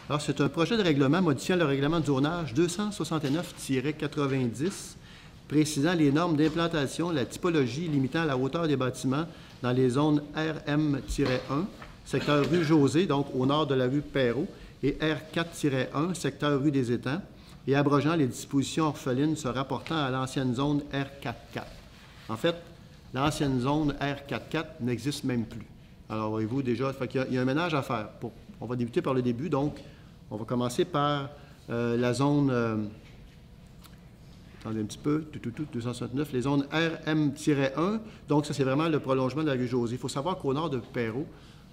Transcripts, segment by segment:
Alors, c'est un projet de règlement modifiant le règlement de zonage 269-90, précisant les normes d'implantation, la typologie limitant la hauteur des bâtiments dans les zones RM-1, secteur rue José, donc au nord de la rue Perrault, et R4-1, secteur rue des Étangs, et abrogeant les dispositions orphelines se rapportant à l'ancienne zone R44. En fait, l'ancienne zone R44 n'existe même plus. Alors, voyez-vous déjà, il y a un ménage à faire. On va débuter par le début, donc on va commencer par la zone, attendez un petit peu, 269, les zones RM-1. Donc, ça, c'est vraiment le prolongement de la rue José. Il faut savoir qu'au nord de Perrault,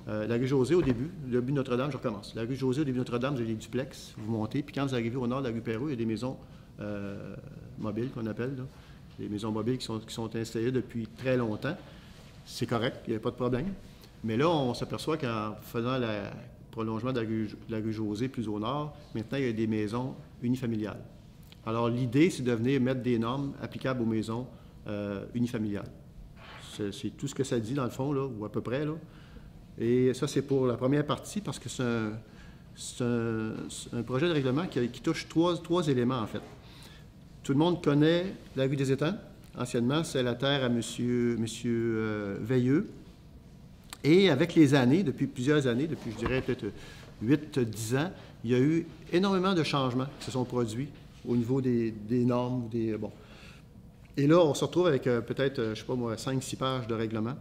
la rue José, au début, le but de Notre-Dame, je recommence. La rue José, au début de Notre-Dame, vous avez des duplex, vous montez, puis quand vous arrivez au nord de la rue Perrault, il y a des maisons mobiles, qu'on appelle, là. Des maisons mobiles qui sont installées depuis très longtemps. C'est correct, il n'y a pas de problème. Mais là, on s'aperçoit qu'en faisant le prolongement de la rue José plus au nord, maintenant, il y a des maisons unifamiliales. Alors, l'idée, c'est de venir mettre des normes applicables aux maisons unifamiliales. C'est tout ce que ça dit, dans le fond, là, ou à peu près, là. Et ça, c'est pour la première partie, parce que c'est un projet de règlement qui touche trois éléments, en fait. Tout le monde connaît la rue des Étangs. Anciennement, c'est la terre à M. Veilleux. Et avec les années, depuis plusieurs années, depuis, je dirais, peut-être 8-10 ans, il y a eu énormément de changements qui se sont produits au niveau des normes. Bon. Et là, on se retrouve avec peut-être, je ne sais pas moi, 5-6 pages de règlement.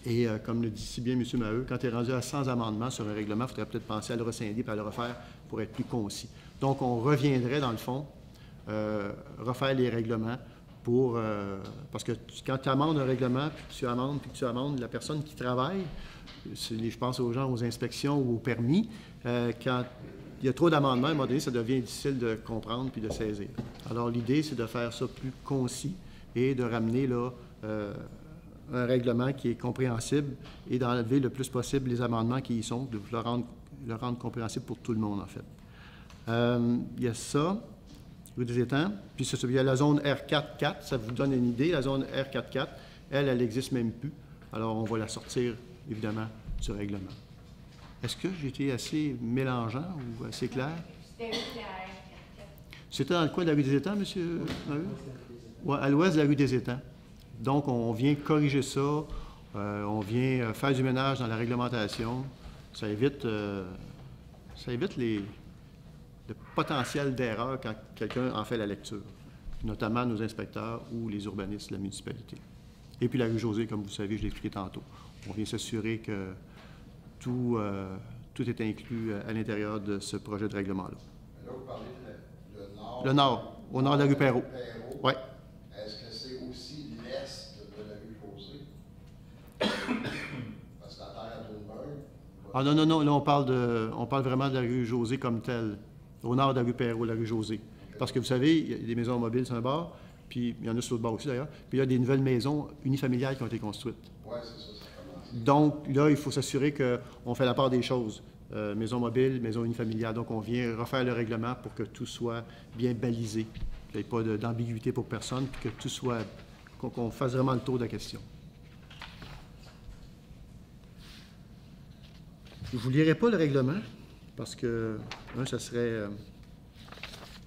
Et comme le dit si bien M. Maheu, quand tu es rendu à 100 amendements sur un règlement, il faudrait peut-être penser à le rescinder et à le refaire pour être plus concis. Donc, on reviendrait, dans le fond, refaire les règlements parce que quand tu amendes un règlement, puis que tu amendes la personne qui travaille, je pense aux gens aux inspections ou aux permis, quand il y a trop d'amendements, à un moment donné, ça devient difficile de comprendre puis de saisir. Alors, l'idée, c'est de faire ça plus concis et de ramener là un règlement qui est compréhensible et d'enlever le plus possible les amendements qui y sont, de le rendre compréhensible pour tout le monde, en fait. Il y a ça, rue des Étangs, puis il y a la zone R44, ça vous donne une idée, la zone R44, elle n'existe même plus. Alors, on va la sortir, évidemment, du règlement. Est-ce que j'ai été assez mélangeant ou assez clair? C'était clair. C'était dans le coin de la rue des Étangs, M. Maheu? Oui, à l'ouest de la rue des Étangs. Donc, on vient corriger ça, on vient faire du ménage dans la réglementation. Ça évite le potentiel d'erreur quand quelqu'un en fait la lecture, notamment nos inspecteurs ou les urbanistes de la municipalité. Et puis la rue José, comme vous savez, je l'ai expliqué tantôt. On vient s'assurer que tout est inclus à l'intérieur de ce projet de règlement-là. Là, vous parlez de nord. Le nord, au nord de la rue Perrault. Oui. Est-ce que c'est aussi l'est de la rue José? Parce que la terre à Dunburg. Ah non, non, non, là, on parle vraiment de la rue José comme telle, au nord de la rue Perrault, la rue José. Parce que vous savez, il y a des maisons mobiles sur un bord, puis il y en a sur l'autre bord aussi d'ailleurs, puis il y a des nouvelles maisons unifamiliales qui ont été construites. Oui, c'est ça, ça commence. Donc là, il faut s'assurer qu'on fait la part des choses. Maison mobile, maison unifamiliale. Donc, on vient refaire le règlement pour que tout soit bien balisé, qu'il n'y ait pas d'ambiguïté pour personne, puis que tout soit, qu'on fasse vraiment le tour de la question. Je ne vous lirai pas le règlement, parce que, ça serait,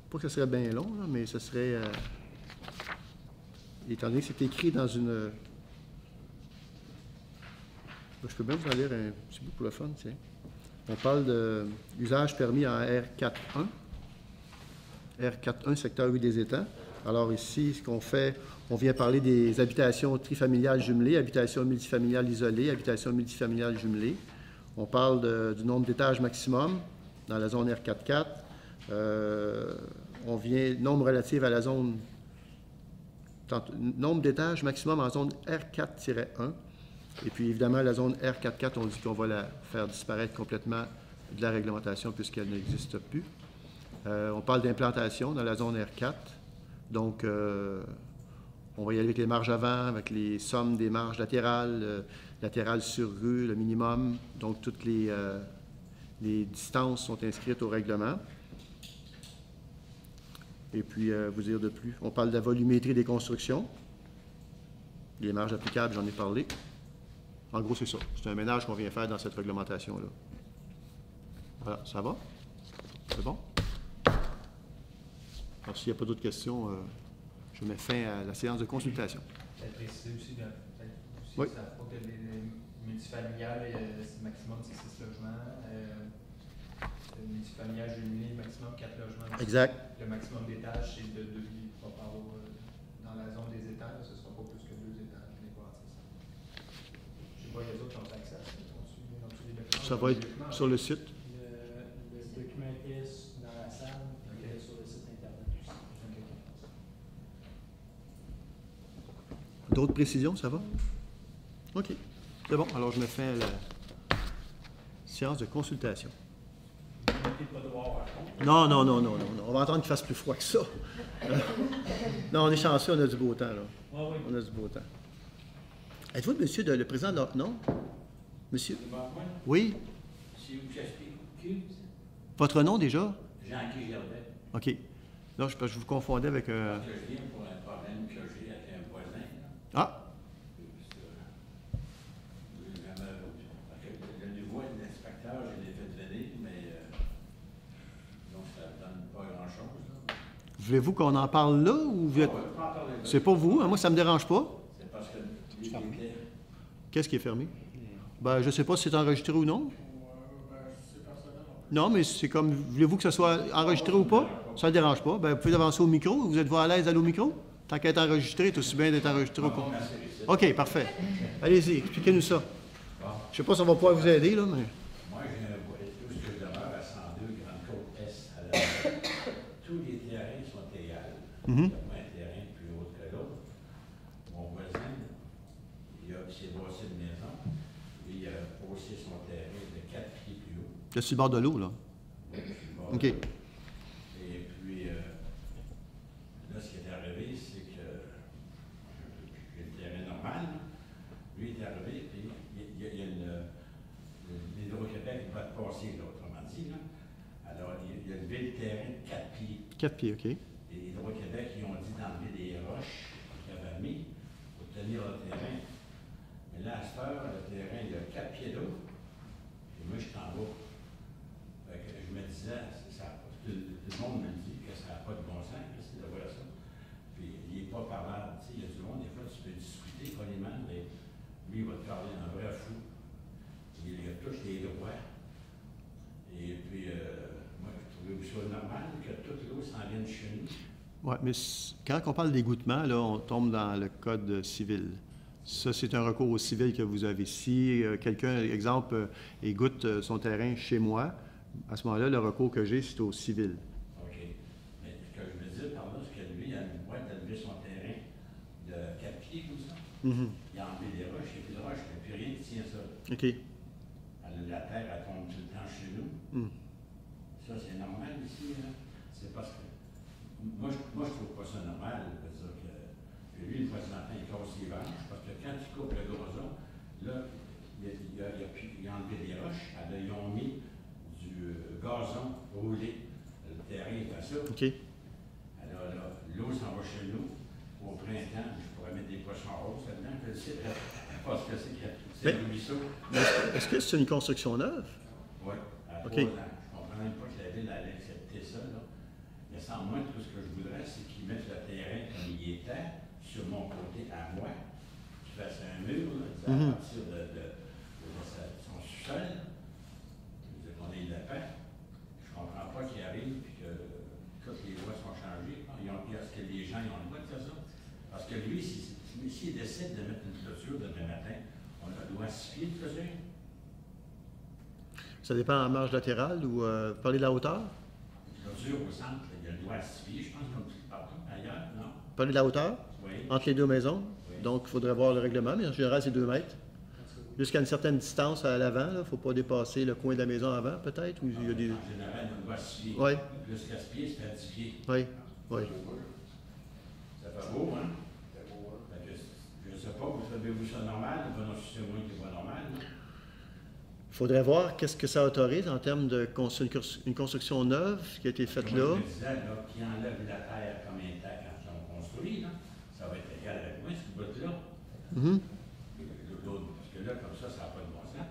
pas que ce serait bien long, là, mais ce serait, étant donné que c'est écrit dans une... Je peux bien vous en lire un petit bout pour le fun, tiens. On parle d'usage permis en R4.1. R4.1, secteur rue des Étangs. Alors ici, ce qu'on fait, on vient parler des habitations trifamiliales jumelées, habitations multifamiliales isolées, habitations multifamiliales jumelées. On parle du nombre d'étages maximum dans la zone R4.4. On vient, nombre relatif à la zone, nombre d'étages maximum en zone R4-1. Et puis, évidemment, la zone R44, on dit qu'on va la faire disparaître complètement de la réglementation puisqu'elle n'existe plus. On parle d'implantation dans la zone R4. Donc, on va y aller avec les marges avant, avec les sommes des marges latérales, latérales sur rue, le minimum. Donc, toutes les distances sont inscrites au règlement. Et puis, vous dire de plus, on parle de la volumétrie des constructions. Les marges applicables, j'en ai parlé. En gros, c'est ça. C'est un ménage qu'on vient faire dans cette réglementation-là. Voilà, ça va? C'est bon? Alors, s'il n'y a pas d'autres questions, je mets fin à la séance de consultation. Peut-être préciser aussi, Oui. ça faut que les multifamiliales, c'est maximum c'est 6 logements. Le multifamilial jumelé, maximum 4 logements. Exact. Le maximum d'étages, c'est de 2 lits. Dans la zone des étages, ce ne sera pas plus que 2 étages. Je ne sais pas, les autres qui ont accès à ça. Ça va être sur le site. Le document était dans la salle, il était sur le site Internet aussi. D'autres précisions, ça va? OK. C'est bon. Alors, je me fais la séance de consultation. Non. On va attendre qu'il fasse plus froid que ça. Non, on est chanceux, on a du beau temps, là. Ah oui. On a du beau temps. Êtes-vous le président de... Non? Monsieur? Oui? Votre nom, déjà? Jean-Guy Gervais. OK. Non, je vous confondais avec... Je viens pour un problème que j'ai avec un voisin. Ah! Le niveau de l'inspecteur, je l'ai fait venir, mais donc ça ne donne pas grand-chose. Voulez-vous qu'on en parle là ou vous êtes... C'est pas vous, hein? Moi, ça me dérange pas. C'est parce que lui, il était... Qu'est-ce qui est fermé? Ben, je sais pas si c'est enregistré ou non. Non, mais c'est comme... Voulez-vous que ça soit enregistré ou pas? Ça ne dérange pas. Ben, vous pouvez avancer au micro. Vous êtes à l'aise d'aller au micro? Tant qu'à être enregistré, c'est aussi bien d'être enregistré ou pas. OK, parfait. Allez-y, expliquez-nous ça. Je sais pas si on va pouvoir vous aider, là, mais... Moi, j'ai un voisin, où je demeure à 102 Grande-Côte-Est. Tous les terrains sont égaux. Il y a pas un terrain plus haut que l'autre. Mon voisin, s'est bossé une maison, et il a posé son terrain de 4 pieds plus haut. C'est sur le bord de l'eau, là. OK. Et puis, là, ce qui est arrivé, c'est que j'ai le terrain normal. Lui, il est arrivé, puis il y a l'Hydro-Québec qui va te passer, là, autrement dit. Là. Alors, il a levé le terrain de 4 pieds. 4 pieds, OK. Et Hydro-Québec, ils ont dit d'enlever des roches qu'ils avaient mis pour tenir le terrain. Mais là, à cette heure, le terrain, il a 4 pieds d'eau. Et moi, je suis en bas. Fait que je me disais, tout le monde me dit que ça n'a pas de bon sens, que c'est de voir ça. Puis, il n'est pas parlable. Tu sais, il y a du monde, des fois, tu peux discuter poliment, mais lui, il va te parler en vrai fou. Il touche les droits. Et puis, moi, je trouvais ça normal que toute l'eau s'en vienne chez nous. Oui, mais quand on parle d'égouttement, là, on tombe dans le code civil. Ça, c'est un recours au civil que vous avez. Si quelqu'un, exemple, égoutte son terrain chez moi, à ce moment-là, le recours que j'ai, c'est au civil. OK. Mais ce que je me dis par là, c'est que lui, il a une boîte d'élever son terrain de 4 pieds comme ça. Il a enlevé des roches, il n'y a plus de roches, il n'y a plus rien qui tient ça. OK. Alors, la terre, elle tombe tout le temps chez nous. Ça, c'est normal ici. Hein? C'est parce que moi, je trouve pas ça normal. C'est-à-dire que lui, une fois de temps, il casse les vaches, parce que quand tu coupes le gazon, là, il a enlevé des roches, alors ils ont mis du gazon roulé. Le terrain est à ça. OK. Alors là, l'eau s'en va chez nous. Au printemps, je pourrais mettre des poissons roses là-dedans, je le sais, parce que c'est le ruisseau. Est-ce que c'est une construction neuve? Oui, à 3 ans. Je ne comprends même pas que la ville allait accepter ça. Là. Mais sans moi, tout ce que je voudrais, c'est qu'ils mettent le terrain comme il était, sur mon côté à moi, qu'ils fassent un mur, là, à partir de son sous-sol. On est lapin. Je ne comprends pas qu'il arrive et que toutes les lois sont changées. Est-ce que les gens ont le droit de faire ça? Parce que lui, s'il décide de mettre une clôture demain matin, on doit assister de clôture. Ça dépend en marge latérale ou vous parlez de la hauteur? Clôture au centre, il y a le droit assister, je pense, comme partout ailleurs, non? Vous parlez de la hauteur? Oui. Entre les deux maisons? Oui. Donc, il faudrait voir le règlement, mais en général, c'est 2 mètres. Jusqu'à une certaine distance à l'avant, il ne faut pas dépasser le coin de la maison avant, peut-être? Ou il y a des... En général, on doit assister. Oui. Plus qu'à ce pied, c'est à 10 pieds. Oui, oui. Ça fait beau, hein? C'est beau, hein? Fait que, je ne sais pas, vous savez-vous ça normal? Ben non, c'est moi qui est pas normal. Non? Il faudrait voir qu'est-ce que ça autorise en termes de une construction neuve qui a été faite là. Je me disais, là, qui enlève la terre comme un tas quand ils ont construit, là, ça va être égal avec moi, ce bout-là. Parce que là, comme ça n'a pas de bon sens.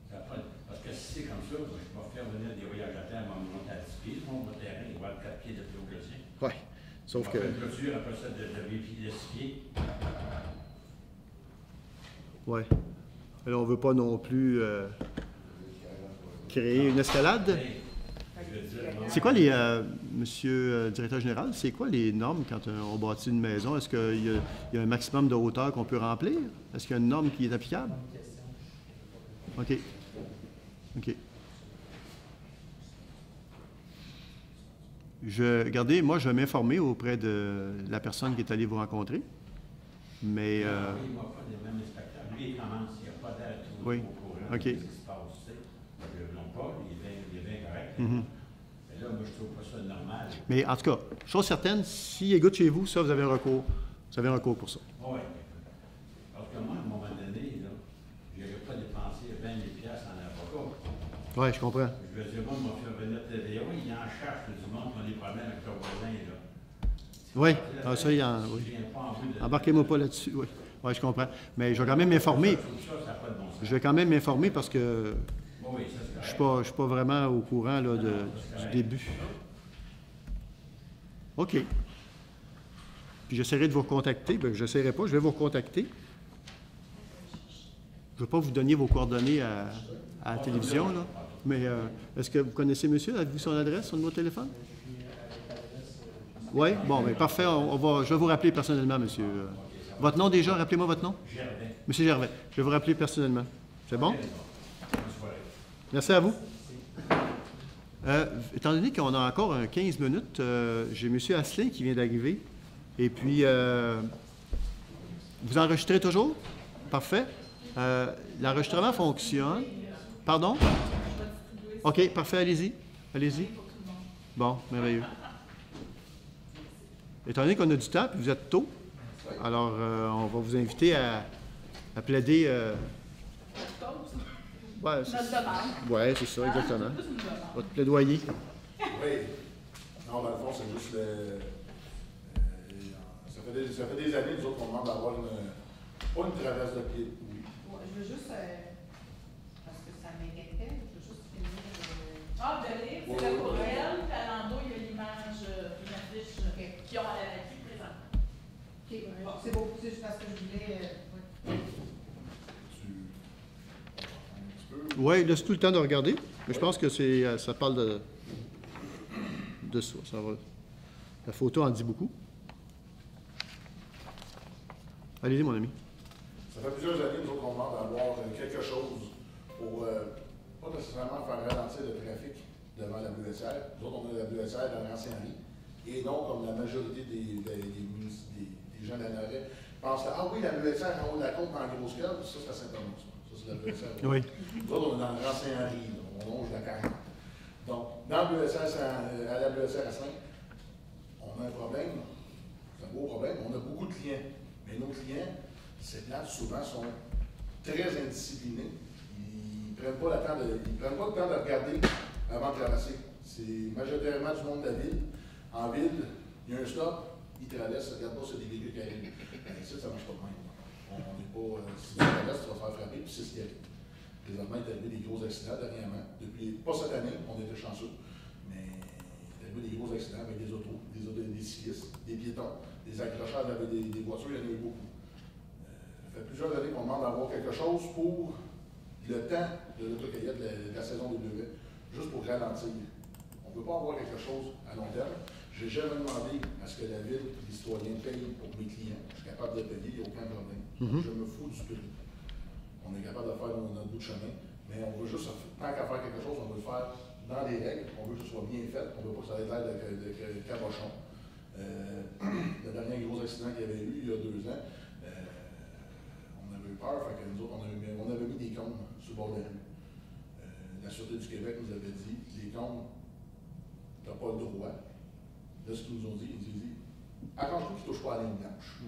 Ça a pas de... Parce que que si c'est comme ça, je vais faire venir des voyages à terre, on va monter à 10 pieds, mon terrain, il va être 4 pieds de plus haut que le sien. Oui. Sauf On va que. faire une clôture après ça de 8 pieds, de 6 pieds. Oui. Alors, on ne veut pas non plus créer une escalade. Hey, je veux dire, moi, C'est quoi les. Monsieur le directeur général, c'est quoi les normes quand on bâtit une maison? Est-ce qu'il y a un maximum de hauteur qu'on peut remplir? Est-ce qu'il y a une norme qui est applicable? Bonne question. OK. OK. Regardez, moi, je vais m'informer auprès de la personne qui est allée vous rencontrer. Mais. oui, moi, pas les mêmes inspecteurs. Lui, il commence, il n'y a pas d'air tout Oui. au courant OK. de ce qui se passe. Tu sais. Je ne l'ai pas, il est bien correct. Mhm. Mais là, moi, je trouve pas ça normal. Mais en tout cas, chose certaine, s'il est gars de chez vous, ça, vous avez un recours. Vous avez un recours pour ça. Oui. Parce que moi, à un moment donné, là, je n'aurais pas dépensé 20 000 $ en avocat. Oui, je comprends. Je veux dire, moi, mon fait venir TVA, il en cherche du monde qui a des problèmes avec leurs voisins, là. Oui, ah, ça, il en. Oui. Je viens pas en vue de... Embarquez-moi pas là-dessus. Oui. Oui, je comprends. Mais je vais quand même m'informer. Ça n'a pas de bon sens. Je vais quand même m'informer parce que Oui, ça, c'est je correct. ne suis pas vraiment au courant là, du début. OK. Puis j'essaierai de vous recontacter. Bien, je n'essaierai pas, je vais vous recontacter. Je ne veux pas vous donner vos coordonnées à la télévision, là. Mais est-ce que vous connaissez monsieur? Avez-vous son adresse, son numéro de téléphone? Oui? Bon, bien, parfait. Je vais vous rappeler personnellement, monsieur. Votre nom déjà? Rappelez-moi votre nom. Gervais. Monsieur Gervais. Je vais vous rappeler personnellement. C'est bon? Bonne soirée. Merci à vous. Étant donné qu'on a encore 15 minutes, j'ai M. Asselin qui vient d'arriver. Et puis, vous enregistrez toujours? Parfait. L'enregistrement fonctionne. Pardon? OK, parfait, allez-y. Allez-y. Bon, merveilleux. Étant donné qu'on a du temps, puis vous êtes tôt, alors on va vous inviter à plaider. Ouais, c'est ça, exactement. Votre plaidoyer. Oui. Non, dans le fond, c'est juste ça fait des années, nous autres, qu'on demande d'avoir pas une traverse de pied. Oui. Ouais, je veux juste, parce que ça m'inquiétait, je veux juste finir. Ah, de lire, c'est le courriel, puis à l'endos, il y a l'image, une affiche qui ont à la vie présente. OK, bon, c'est beau, c'est juste parce que je voulais. Oui, laisse tout le temps de regarder. Mais je pense que ça parle de ça. La photo en dit beaucoup. Allez-y, mon ami. Ça fait plusieurs années, nous autres, on demande d'avoir quelque chose pour pas nécessairement faire ralentir le trafic devant la Bleuetière. Nous autres, on a la Bleuetière dans l'anciennerie. Et non, comme la majorité des gens de la Nord pensent que, ah oui, la Bleuetière en haut de la côte dans la grosse cave, ça, c'est à Saint-Thomas. Ça, c'est la Bleuetière. Oui. Nous autres, on est dans le Grand Saint-Henri, on longe la 40. Donc, dans la Bleuetière, à la Bleuetière à 5, on a un problème. C'est un gros problème. On a beaucoup de clients. Mais nos clients, ces places, souvent, sont très indisciplinés. Ils ne prennent pas le temps de regarder avant de traverser. C'est majoritairement du monde de la ville. En ville, il y a un stop, ils traversent, ils ne regardent pas sur des véhicules qui arrivent. Ça ne marche pas de même. On n'est pas. Si tu traverses, tu vas te faire frapper, puis c'est ce qui arrive. Présentement, il est arrivé des gros accidents dernièrement. Depuis, pas cette année, on était chanceux, mais il est arrivé des gros accidents avec des autos, des cyclistes, des piétons, des accrochages avec des voitures, il y en a eu beaucoup. Ça fait plusieurs années qu'on demande d'avoir quelque chose pour le temps de l'autocueillette de la saison des brevets, juste pour ralentir. On ne peut pas avoir quelque chose à long terme. Je n'ai jamais demandé à ce que la ville, les citoyens payent pour mes clients. Je suis capable de payer, il n'y a aucun problème. Je me fous du prix. On est capable de faire notre bout de chemin, mais on veut juste, tant qu'à faire quelque chose, on veut le faire dans les règles, on veut que ce soit bien fait, on ne veut pas que ça ait l'air de cabochon. Le dernier gros accident qu'il y avait eu il y a 2 ans, on avait eu peur, fait que nous autres, on avait mis des cônes sur le bord de la rue. La Sûreté du Québec nous avait dit, les cônes, tu n'as pas le droit. Là, ce qu'ils nous ont dit, ils nous ont dit, arrange-toi qu'ils ne touchent pas à la ligne blanche.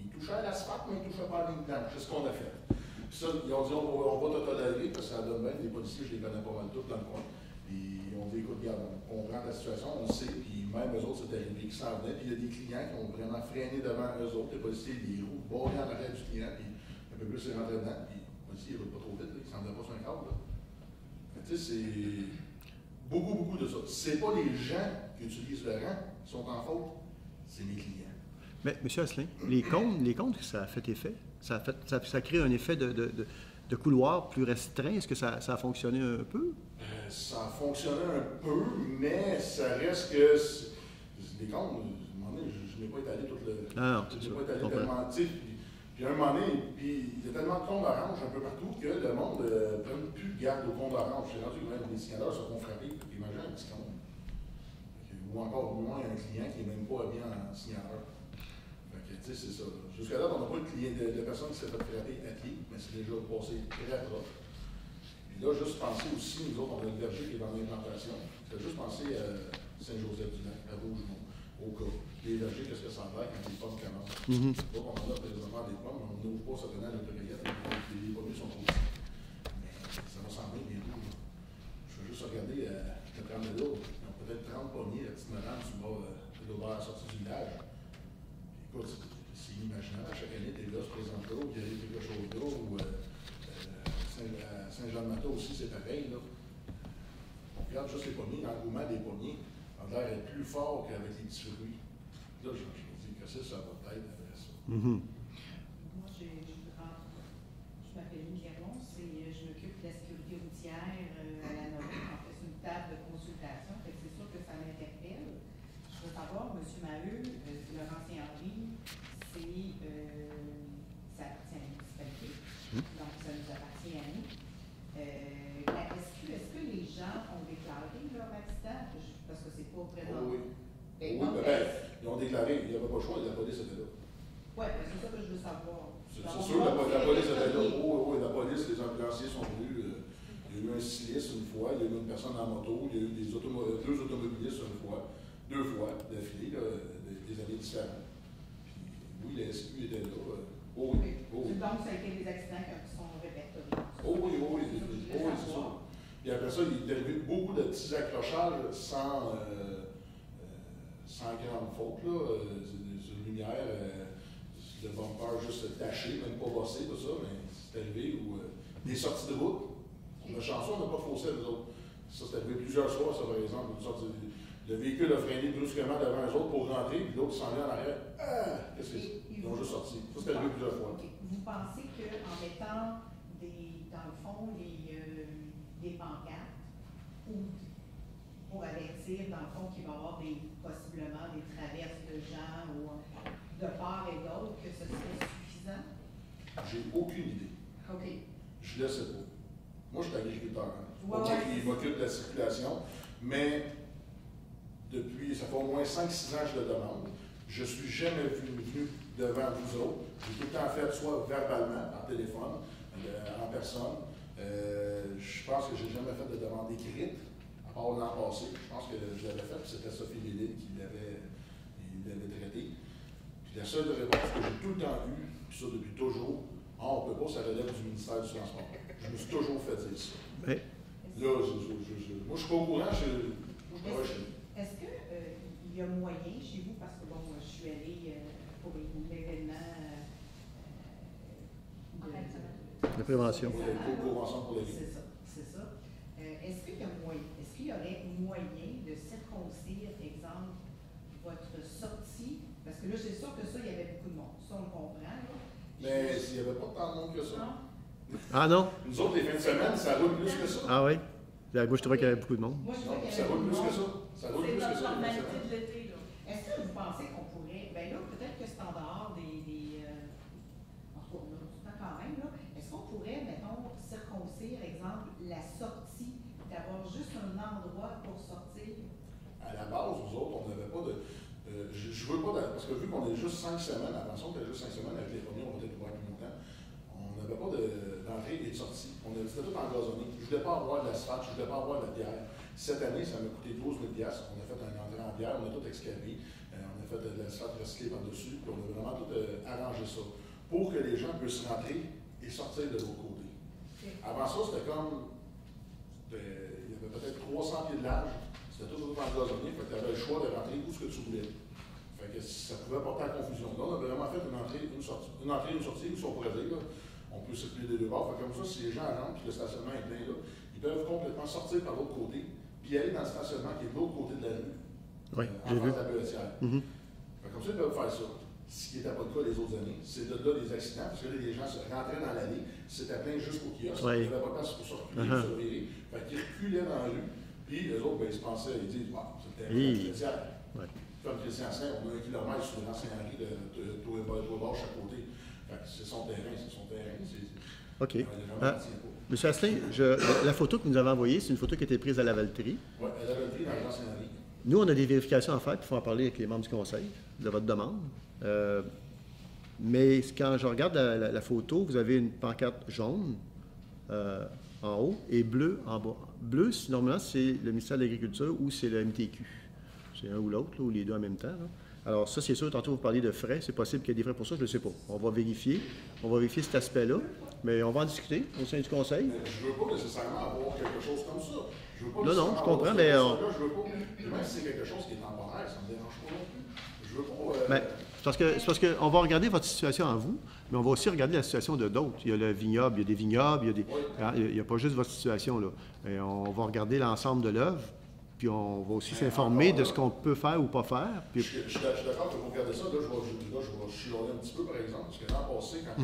Ils touchaient à l'asphalte, mais ils ne touchaient pas à la ligne blanche. C'est ce qu'on a fait. Puis ça, ils ont dit, on va te tolérer, parce que ça donne bien. Les policiers, je les connais pas mal tous dans le coin. Puis on dit, écoute, regarde, on comprend la situation, on le sait, puis même eux autres, c'est arrivé qui s'en venaient. Puis il y a des clients qui ont vraiment freiné devant eux autres, les policiers, les roues barrés en arrière du client, puis un peu plus, ils rentraient dedans. Puis le policier, il ne roule pas trop vite, là, il ne semblait pas sur un câble. Là. Tu sais, c'est beaucoup de ça. C'est pas les gens qui utilisent le rang qui sont en faute, c'est les clients. Mais, M. Asselin, les comptes, ça a fait effet? Ça crée un effet de couloir plus restreint? Est-ce que ça a fonctionné un peu? Ça a fonctionné un peu, mais ça reste que les comptes, à un moment donné, je n'ai pas étalé tout le. Ah, je n'ai pas étalé tellement. Puis à un moment donné, il y a tellement de comptes orange un peu partout que le monde ne prenne plus garde aux comptes orange. J'ai rendu que même les signaleurs se font frapper. Imagine un petit compte. Ou encore, au moins, il y a un client qui n'est même pas habillé en signaleur. Tu sais, c'est ça. Jusqu'à là, on n'a pas de personne qui s'est fait frapper à pied, mais c'est déjà passé très propre. Puis là, juste penser aussi, nous autres, on a le verger qui est dans l'implantation. C'est juste penser à Saint-Joseph-du-Lac, à Rougemont, au cas. Les vergers, qu'est-ce que ça va quand les pommes commencent? Donc, on en a présentement des pommes, on n'ouvre pas certainement l'autorité, les pommiers sont aussi. Mais ça va s'en venir bientôt. Je vais juste regarder le Carmelo, ils ont peut-être 30 pommiers, la petite madame, sur le bord de l'auberge sortie du village. Écoute, c'est inimaginable. Chaque année, des gars se présentent là, il y a eu quelque chose là, ou Saint-Jean-de-Mato aussi, c'est pareil. Là. On regarde juste les pommiers, l'engouement des pommiers, a l'air d'être plus fort qu'avec les petits fruits. Là, je me dis que ça va être après ça. Moi, je m'appelle Lynn Clermont, je m'occupe de la sécurité routière à la Nord. En fait, c'est une table de consultation, c'est sûr que ça m'interpelle. Je veux savoir, M. Maheu, Laurent-Saint-Henri, ça appartient à la municipalité, donc ça nous appartient à nous. Est-ce que les gens ont déclaré leur accident? Parce que c'est pas présent. Oui. Ils ont déclaré, il n'y avait pas le choix, la police était là. Oui, c'est ça que je veux savoir. C'est sûr, la police était là. Oui, la police, les ambulanciers sont venus. Il y a eu un cycliste une fois, il y a eu une personne en moto, il y a eu deux automobilistes une fois, 2 fois d'affilée, des années différentes. Puis, oui, la SQ était là. Donc, ça a été des accidents qui sont répertoriés. Oui, c'est ça. Puis après ça, il est arrivé beaucoup de petits accrochages sans grande faute. C'est une lumière, le bumper juste taché, même pas bossé, tout ça, mais c'est arrivé où des sorties de route. On a chanceux, on n'a pas faussé nous autres. Ça, c'est arrivé plusieurs fois, ça, par exemple. Le véhicule a freiné brusquement devant eux autres pour rentrer, puis l'autre s'en vient en arrière. Qu'est-ce que c'est? Ils ont juste sorti. Ça, c'est arrivé plusieurs fois. Vous pensez qu'en mettant dans le fond, des pancartes ou pour avertir, dans le fond, qu'il va y avoir possiblement des traverses de gens ou de part et d'autre, que ce serait suffisant? J'ai aucune idée. OK. Je ne sais pas. Moi, je suis agriculteur. Moi qui m'occupe de la circulation, mais depuis, ça fait au moins 5-6 ans que je le demande. Je ne suis jamais venu devant vous autres. J'ai tout le temps fait, soit verbalement, par téléphone, en personne. Je pense que je n'ai jamais fait de demande écrite, à part l'an passé. Je pense que je l'avais fait, puis c'était Sophie Léline qui l'avait traité. Puis la seule réponse que j'ai tout le temps eue, puis ça depuis toujours, on ne peut pas, ça relève du ministère du Transport. Je me suis toujours fait dire ça. Oui. Là, moi, je ne suis pas au courant, Est-ce qu'il y a moyen chez vous, parce que bon, je suis allée pour l'événement de prévention. Pour la vie. C'est ça. Est-ce qu'il y aurait moyen de circoncire, exemple, votre sortie? Parce que là, c'est sûr que ça, il y avait beaucoup de monde. Ça, on le comprend. Là. Mais s'il n'y avait pas tant de monde que ça. Non? Ah non? Nous autres, les fins de semaine, ça roule plus que ça. Ah oui? Moi, je trouvais qu'il y avait beaucoup de monde. Moi, je Non, trouvais qu'il y ça avait roule beaucoup de plus que monde. ça. Ça roule plus que ça. C'est les fins notre de normalité semaine. de l'été, là. Est-ce que vous pensez qu'on pourrait, ben là, peut-être que c'est en dehors en tout cas, on a tout le temps quand même, là. Est-ce qu'on pourrait, mettons, circoncire, exemple, la sortie, d'avoir juste un endroit pour sortir? À la base, nous autres, on n'avait pas de. Je veux pas, parce que vu qu'on est juste 5 semaines, attention qu'il y a juste 5 semaines avec les premiers, on va peut-être voir plus longtemps, on n'avait pas d'entrée et de sortie. C'était tout engazonné. Je ne voulais pas avoir de l'asphalte, je ne voulais pas avoir de la bière. Cette année, ça m'a coûté 12 000 $. On a fait un entrée en bière, on a tout excavé, on a fait de l'asphalte recyclé par-dessus, puis on a vraiment tout arrangé ça pour que les gens puissent rentrer et sortir de l'autre côté. Okay. Avant ça, c'était comme. Il y avait peut-être 300 pieds de large. C'était tout engazonné, fait que tu avais le choix de rentrer où ce que tu voulais. Fait que ça pouvait porter à confusion. Là, on a vraiment fait une entrée, une sortie, où on pourrait dire, là, on peut circuler des deux bords. Fait comme ça, si les gens rentrent, puis le stationnement est plein là, ils peuvent complètement sortir par l'autre côté, puis aller dans le stationnement qui est de l'autre côté de la rue, Oui, en j'ai vu. face de la Belletière. Fait comme ça, ils peuvent faire ça. Ce qui n'était pas le cas les autres années, c'est de là des accidents, parce que là, les gens rentraient dans l'allée, c'était plein jusqu'au kiosque, il n'y avait pas de place pour se reculer, se virer. Fait qu'ils reculaient dans la rue, puis les autres, ben, ils se pensaient, ils disent, bah, c'était la Belletière. Comme Christian Saint, on a 1 kilomètre sur l'Ancien-Henri de tout bord chaque côté. Fait que c'est son terrain, OK. Monsieur Asselin, la photo que vous nous avez envoyée, c'est une photo qui a été prise à Lavaltrie. Oui, à Lavaltrie, dans l'Ancien-Henri. Nous, on a des vérifications à faire, puis il faut en parler avec les membres du conseil de votre demande. Mais quand je regarde la photo, vous avez une pancarte jaune en haut et bleue en bas. Bleu, normalement, c'est le ministère de l'Agriculture ou c'est le MTQ. C'est un ou l'autre, ou les deux en même temps. Là. Alors ça, c'est sûr, tantôt vous parliez de frais. C'est possible qu'il y ait des frais pour ça, je ne le sais pas. On va vérifier cet aspect-là. Mais on va en discuter au sein du conseil. Mais je ne veux pas nécessairement avoir quelque chose comme ça. Je veux pas non, je comprends, mais... Je veux pas, même si c'est quelque chose qui est temporaire, ça ne me dérange pas non plus. Je veux pas... C'est parce qu'on va regarder votre situation à vous, mais on va aussi regarder la situation de d'autres. Il y a le vignoble, il y a des vignobles, il n'y a pas juste votre situation, là. Et on va regarder l'ensemble de l'œuvre, puis on va aussi s'informer de ce qu'on peut faire ou pas faire. Puis... Je suis d'accord que vous regardez ça. Là, je vais chialer un petit peu, par exemple, parce que l'an passé, quand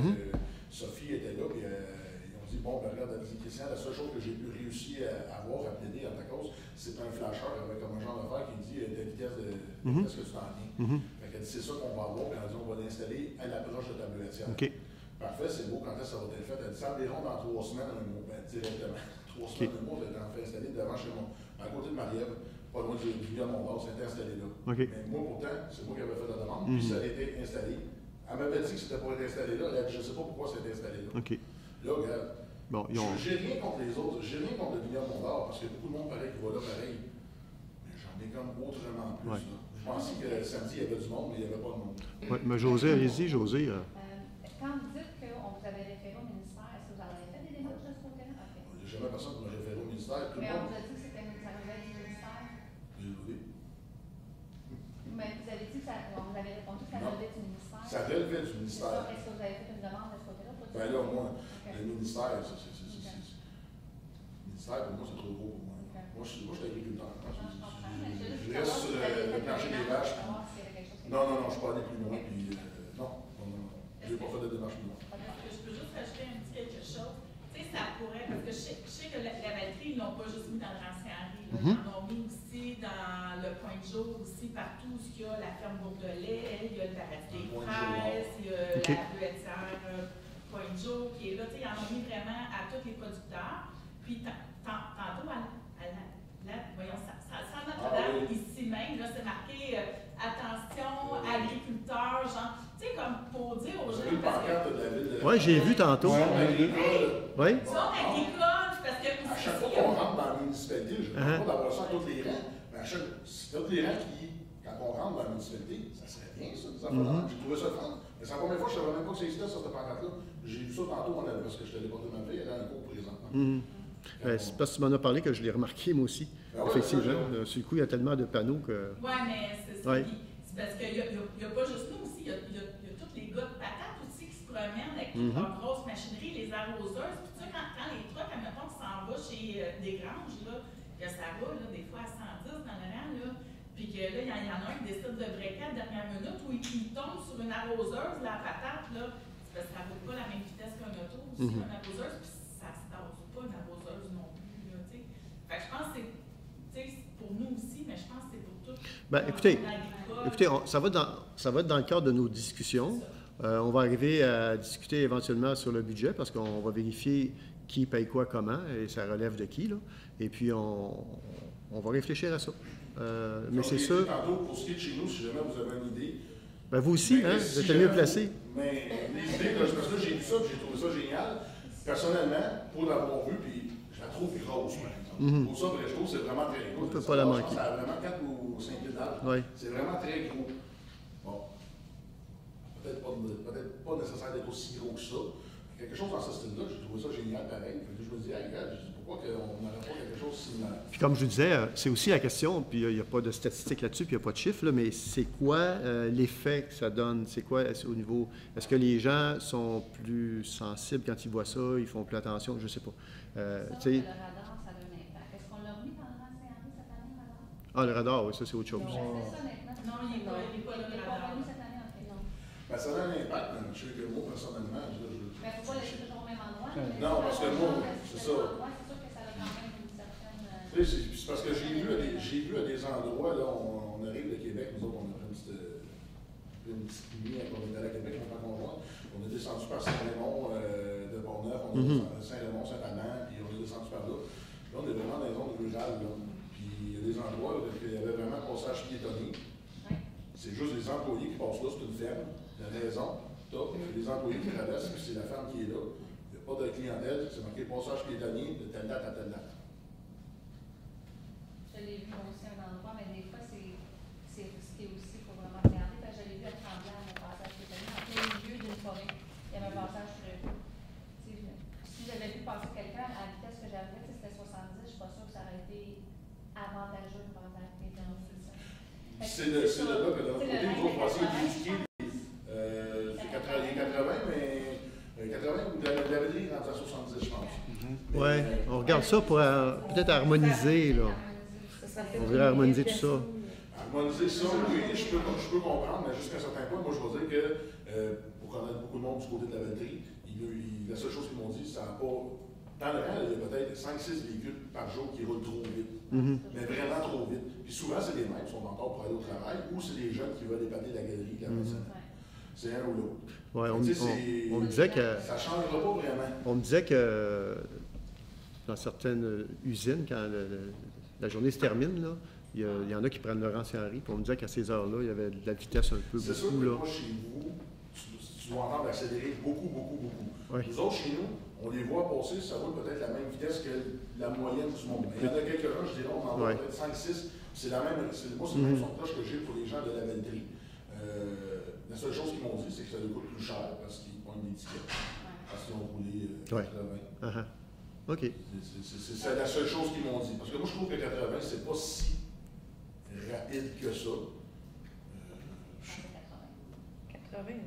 Sophie était là, puis ils ont dit, bon, ben regarde, elle dit, Christian, la seule chose que j'ai pu réussir à avoir, à plaider à ta cause, c'est un flasheur avec comme un genre de fer qui me dit ta vitesse que tu t'en viens. Fait qu'elle dit, c'est ça qu'on va avoir, puis elle dit, on va l'installer à l'approche de ta bleuetière. Okay. Parfait, c'est beau, quand est-ce que ça va être fait? Elle dit, ça environ dans 3 semaines, un mois, directement. 3 semaines, un mois, elle est en fait installé devant chez moi, à côté de Marie-Ève, pas loin du vignoble Mont-Bas, ça a été installé là. Okay. Mais moi, pourtant, c'est moi qui avais fait la demande, puis ça a été installé. Elle m'avait dit que c'était pour être installé là. Elle a dit, je ne sais pas pourquoi c'était installé là. OK. Là, regarde. Bon, j'ai rien contre les autres. J'ai rien contre le vignoble Mont-Bas, parce qu'il y a beaucoup de monde pareil qui va là pareil. Mais j'en ai comme autrement plus. Ouais. Je pensais que samedi, il y avait du monde, mais il n'y avait pas de monde. Oui, mais José, allez-y, José. Quand vous dites qu'on vous avait référé au ministère, est-ce que vous avez fait des démarches de ce côté-là? Okay. Il n'y a jamais personne qui m'a référé au ministère. Tout Mais le monde. on vous a dit que ça relevait du ministère. J'ai oublié. Mais vous avez dit on vous avait répondu que ça relevait du ministère. Ça relevait du ministère. Est-ce que vous avez fait une demande de ce côté-là? Ben là, moi, le ministère, le ministère, pour moi, c'est trop gros pour moi. Moi, je suis agriculteur. Je reste sur le plancher des vaches. Non, je ne suis pas allé plus loin. Puis, non. Je n'ai pas fait de démarche plus loin. Je peux juste rajouter un petit quelque chose. Tu sais, ça pourrait, parce que je sais que la Lavaltrie, ils ne l'ont pas juste mis dans le Ancien-Henri. Ils l'ont mis aussi dans le Pointe-Jour, aussi partout où il y a la ferme Bourdelais, il y a le Paradis des Fraises, il y a la Bleuetière Pointe-Jour qui est là. Tu sais, ils en ont mis vraiment à tous les producteurs. Puis tantôt, voyons, ça Notre-Dame, ici même, là, c'est marqué attention, agriculteurs, genre, tu sais, comme pour dire aux gens. Oui, j'ai vu tantôt. Oui. Zone agricole, parce que. À chaque fois qu'on rentre dans la municipalité, je ne parle pas d'avoir ça à tous les rangs, mais à chaque. C'est tous les rangs qui, quand on rentre dans la municipalité, ça serait bien ça, des affaires. J'ai trouvé ça fun. Mais c'est la première fois que je ne savais même pas que ça existait, cette pancarte-là. J'ai vu ça tantôt, parce que je t'ai déporté ma fille, elle est dans le cours présentement. C'est parce que tu m'en as parlé que je l'ai remarqué, moi aussi. Effectivement. Sur le coup, il y a tellement de panneaux que. Oui, mais c'est ça. C'est parce qu'il n'y a pas juste nous aussi, il y a tous les gars de patates aussi qui se promènent avec leur grosse machinerie, les arroseuses. Puis tu sais, quand les trucks, admettons, qui s'en vont chez des granges, là, que ça va, là, des fois à 110 dans le rang, là, puis que là, il y en a un qui décide de breaker à la dernière minute où il tombe sur une arroseuse, la patate, là, c'est parce que ça ne vaut pas la même vitesse qu'un auto aussi, une arroseuse, puis ça ne se tasse pas une arroseuse non plus, là, tu sais. Fait que je pense que c'est pour nous aussi, mais je pense que c'est pour tout. Bien, écoutez, ça va être dans le cadre de nos discussions. On va arriver à discuter éventuellement sur le budget parce qu'on va vérifier qui paye quoi, comment, et ça relève de qui, là. Et puis, on va réfléchir à ça. Mais c'est sûr. Tantôt, pour ce qui est de chez nous, si jamais vous avez une idée. Ben vous aussi, hein, vous êtes le mieux placé. Mais l'idée, parce que là, j'ai vu ça, j'ai trouvé ça génial. Personnellement, pour l'avoir vu, puis je la trouve grosse, par exemple. Pour ça, je trouve que c'est vraiment très gros. On ne peut pas la manquer. Ça a vraiment 4 ou 5 pieds d'âge. Oui. C'est vraiment très gros. Bon. Peut-être pas nécessaire d'être aussi gros que ça. Quelque chose dans ce style-là, j'ai trouvé ça génial pareil. Je me dis, hey, regarde, pourquoi on n'aurait pas quelque chose chose similaire. Puis comme je vous disais, c'est aussi la question, puis il n'y a pas de statistiques là-dessus, puis il n'y a pas de chiffres, là, mais c'est quoi l'effet que ça donne? C'est quoi au niveau... Est-ce que les gens sont plus sensibles quand ils voient ça, ils font plus attention? Je ne sais pas. Ça, Tu le sais... radar, ça a un impact. Est-ce qu'on l'a remis dans le renseignement cette année, le radar? Ah, le radar, oui, ça c'est autre chose. C'est ça maintenant? Non, il n'est pas Il n'est pas revenu cette année, ok, non. Ben, ça a un impact, mais je sais que moi, personnellement, Mais il ne faut pas laisser toujours au même endroit. Non, parce que moi, c'est ça. C'est sûr que ça a quand même une certaine... Tu sais, c'est parce que j'ai vu à des endroits, là, on arrive de Québec, nous autres, on a fait une petite nuit quand on était à Québec, mon conjoint. On est descendu par Saint-Raymond de Portneuf, on est descendu à Saint-Raymond, Saint-Amand, puis on est descendu par là. Là, on est vraiment dans les zones rurales, là. Puis il y a des endroits où il y avait vraiment un passage piétonnier. C'est juste les employés qui passent là, c'est une ferme. La raison, top, c'est les employés qui traversent, puis c'est la femme qui est là. Il n'y a pas de clientèle, c'est marqué passage piétonnier de telle date à telle date. Je l'ai vu aussi à un endroit, mais des fois, c'est risqué aussi, il faut vraiment regarder. Parce que je l'ai vu à Tremblant, mon passage qui était en plein milieu d'une forêt. Il y avait un passage prévu. Si j'avais vu passer quelqu'un à la vitesse que j'avais, c'était 70, je ne suis pas sûre que ça aurait été avantageux pour un piéton. C'est le là que de notre côté, nous autres, passer du ski, c'est 80, mais 80 ou de la Laverie rentre à 70, je pense. Oui, on regarde ça pour peut-être harmoniser, là. On voudrait harmoniser tout ça. Harmoniser ça, oui, je peux comprendre, mais jusqu'à un certain point, moi, je veux dire que, pour connaître beaucoup de monde du côté de la Laverie, la seule chose qu'ils m'ont dit, c'est ça n'a pas... Dans le rang, il y a peut-être 5-6 véhicules par jour qui roulent trop vite. Mais vraiment trop vite. Puis souvent, c'est les mêmes qui sont encore pour aller au travail, ou c'est des jeunes qui veulent épater la galerie, la médecine. C'est un ou l'autre. Ouais, on me disait que... Ça ne changera pas vraiment. On me disait que dans certaines usines, quand la journée se termine, là, il y en a qui prennent le Henri, puis on me disait qu'à ces heures-là, il y avait de la vitesse un peu C'est sûr que beaucoup. Là. moi, chez vous, tu dois entendre accélérer beaucoup. Oui. Nous autres, chez nous, on les voit passer, ça roule peut-être la même vitesse que la moyenne du monde. Mais il y en a quelques-uns, je dirais, on en voit peut-être 5-6. C'est la même, moi, c'est le même son de cloche que j'ai pour les gens de la Bellerie. La seule chose qu'ils m'ont dit, c'est que ça leur coûte plus cher parce qu'ils pognent des tickets. Parce qu'ils ont roulé 80. OK. C'est la seule chose qu'ils m'ont dit. Parce que moi, je trouve que 80, c'est pas si rapide que ça.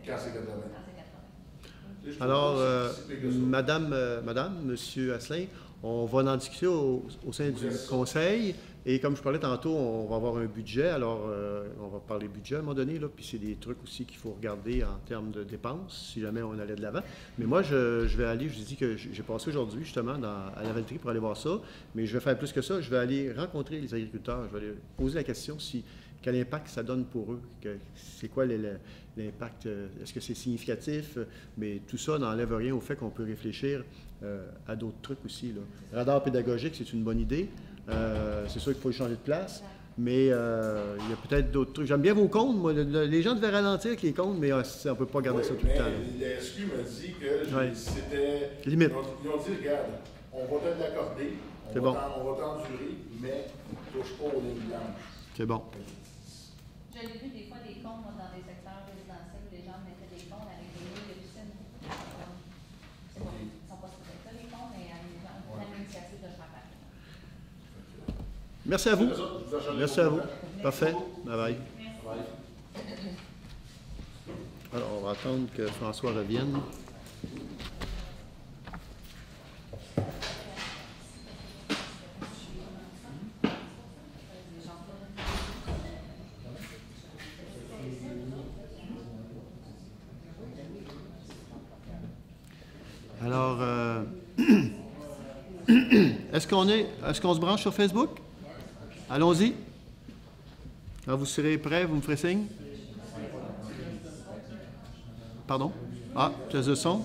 Quand c'est 80. Alors, Madame, Monsieur Asselin, on va en discuter au sein du conseil. Et comme je parlais tantôt, on va avoir un budget. Alors, on va parler budget à un moment donné. Là, puis c'est des trucs aussi qu'il faut regarder en termes de dépenses, si jamais on allait de l'avant. Mais moi, je vais aller, je vous dis que j'ai passé aujourd'hui justement à la Valtrie pour aller voir ça. Mais je vais faire plus que ça. Je vais aller rencontrer les agriculteurs. Je vais aller poser la question quel impact ça donne pour eux. C'est quoi l'impact? Est-ce que c'est significatif? Mais tout ça n'enlève rien au fait qu'on peut réfléchir à d'autres trucs aussi. Là. Radar pédagogique, c'est une bonne idée. C'est sûr qu'il faut changer de place, mais il y a peut-être d'autres trucs. J'aime bien vos comptes, moi. Les gens devaient ralentir avec les comptes, mais on ne peut pas garder ça tout le temps. La SQ m'a dit que c'était... Limite. Ils ont dit, regarde, on va te l'accorder, on va t'endurer, mais touche pas aux lignes blanches. C'est bon. Je l'ai vu des fois des comptes dans des secteurs résidentiels où les gens mettaient des comptes avec des murs de piscine. Ils ne sont pas supposés ça, les comptes, mais à l'initiative de Champagne. Merci à vous. Merci à vous. Parfait. Bye bye. Alors, on va attendre que François revienne. Alors, est-ce qu'on se branche sur Facebook? Allons-y. Quand vous serez prêts, vous me ferez signe. Pardon? Ah, test de son.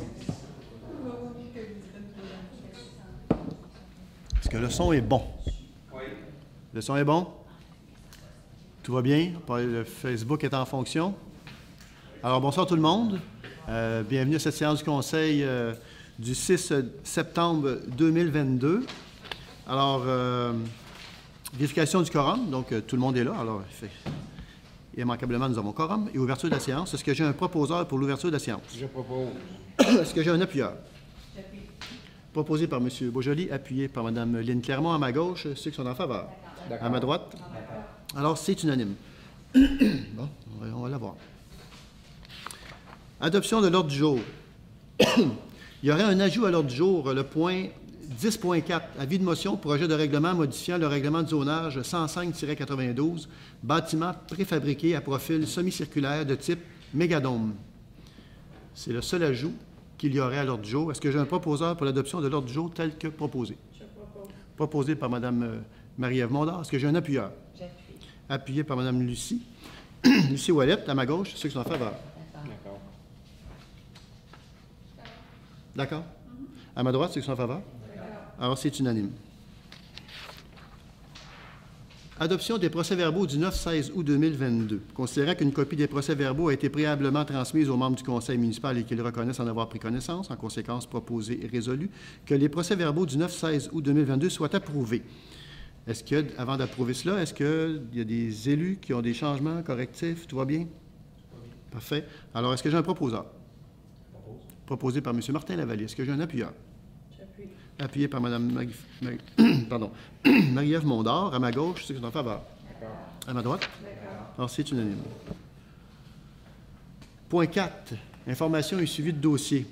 Est-ce que le son est bon? Oui. Le son est bon? Tout va bien? Le Facebook est en fonction. Alors, bonsoir tout le monde. Bienvenue à cette séance du Conseil du 6 septembre 2022. Alors, vérification du quorum, donc tout le monde est là. Alors, immanquablement, nous avons quorum. Et ouverture de la séance. Est-ce que j'ai un proposeur pour l'ouverture de la séance? Je propose. Est-ce que j'ai un appuyeur? Proposé par M. Beaujolais, appuyé par Mme Lynne Clermont. À ma gauche, ceux qui sont en faveur. D'accord. À ma droite? D'accord. Alors, c'est unanime. Bon, on va la voir. Adoption de l'ordre du jour. Il y aurait un ajout à l'ordre du jour, le point 10.4, avis de motion, projet de règlement modifiant le règlement de zonage 105-92, bâtiment préfabriqué à profil semi-circulaire de type mégadome. C'est le seul ajout qu'il y aurait à l'ordre du jour. Est-ce que j'ai un proposeur pour l'adoption de l'ordre du jour tel que proposé? Je propose. Proposé par Mme Marie-Ève Mondard. Est-ce que j'ai un appuyeur? J'appuie. Appuyé par Mme Lucie. Lucie Ouellette, à ma gauche, ceux qui sont en faveur. D'accord. D'accord? À ma droite, ceux qui sont en faveur? Alors, c'est unanime. Adoption des procès-verbaux du 9-16 août 2022. Considérant qu'une copie des procès-verbaux a été préalablement transmise aux membres du conseil municipal et qu'ils reconnaissent en avoir pris connaissance, en conséquence proposé et résolu, que les procès-verbaux du 9-16 août 2022 soient approuvés. Est-ce que, avant d'approuver cela, est-ce qu'il y a des élus qui ont des changements, correctifs? Tout va bien? Parfait. Alors, est-ce que j'ai un proposeur? Proposé par M. Martin Lavallée. Est-ce que j'ai un appuyeur? J'appuie. Appuyé par Mme Marie-Ève Mondard. À ma gauche, ceux qui sont en faveur. À ma droite? Alors, c'est unanime. Point 4. Information et suivi de dossier.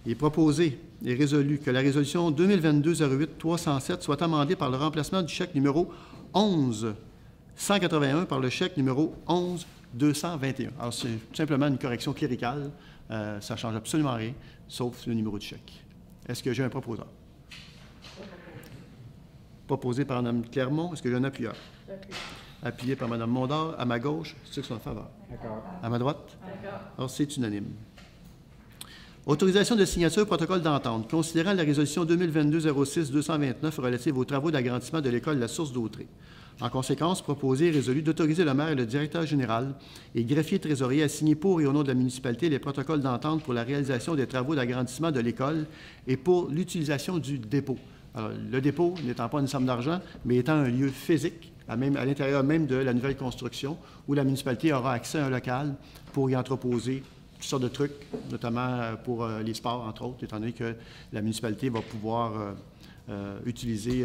Il est proposé et résolu que la résolution 2022-08-307 soit amendée par le remplacement du chèque numéro 11-181 par le chèque numéro 11-221. Alors, c'est simplement une correction cléricale. Ça ne change absolument rien, sauf le numéro de chèque. Est-ce que j'ai un proposeur? Proposé par Mme Clermont. Est-ce que j'ai un appuyeur? J'appuie. Appuyé par Mme Mondard. À ma gauche, ceux qui sont en faveur. D'accord. À ma droite? D'accord. Alors, c'est unanime. Autorisation de signature protocole d'entente. Considérant la résolution 2022-06-229 relative aux travaux d'agrandissement de l'école La Source d'Autrey. En conséquence, proposé et résolu d'autoriser le maire et le directeur général et greffier trésorier à signer pour et au nom de la municipalité les protocoles d'entente pour la réalisation des travaux d'agrandissement de l'école et pour l'utilisation du dépôt. Alors, le dépôt n'étant pas une somme d'argent, mais étant un lieu physique, à l'intérieur même de la nouvelle construction, où la municipalité aura accès à un local pour y entreposer toutes sortes de trucs, notamment pour les sports, entre autres, étant donné que la municipalité va pouvoir utiliser,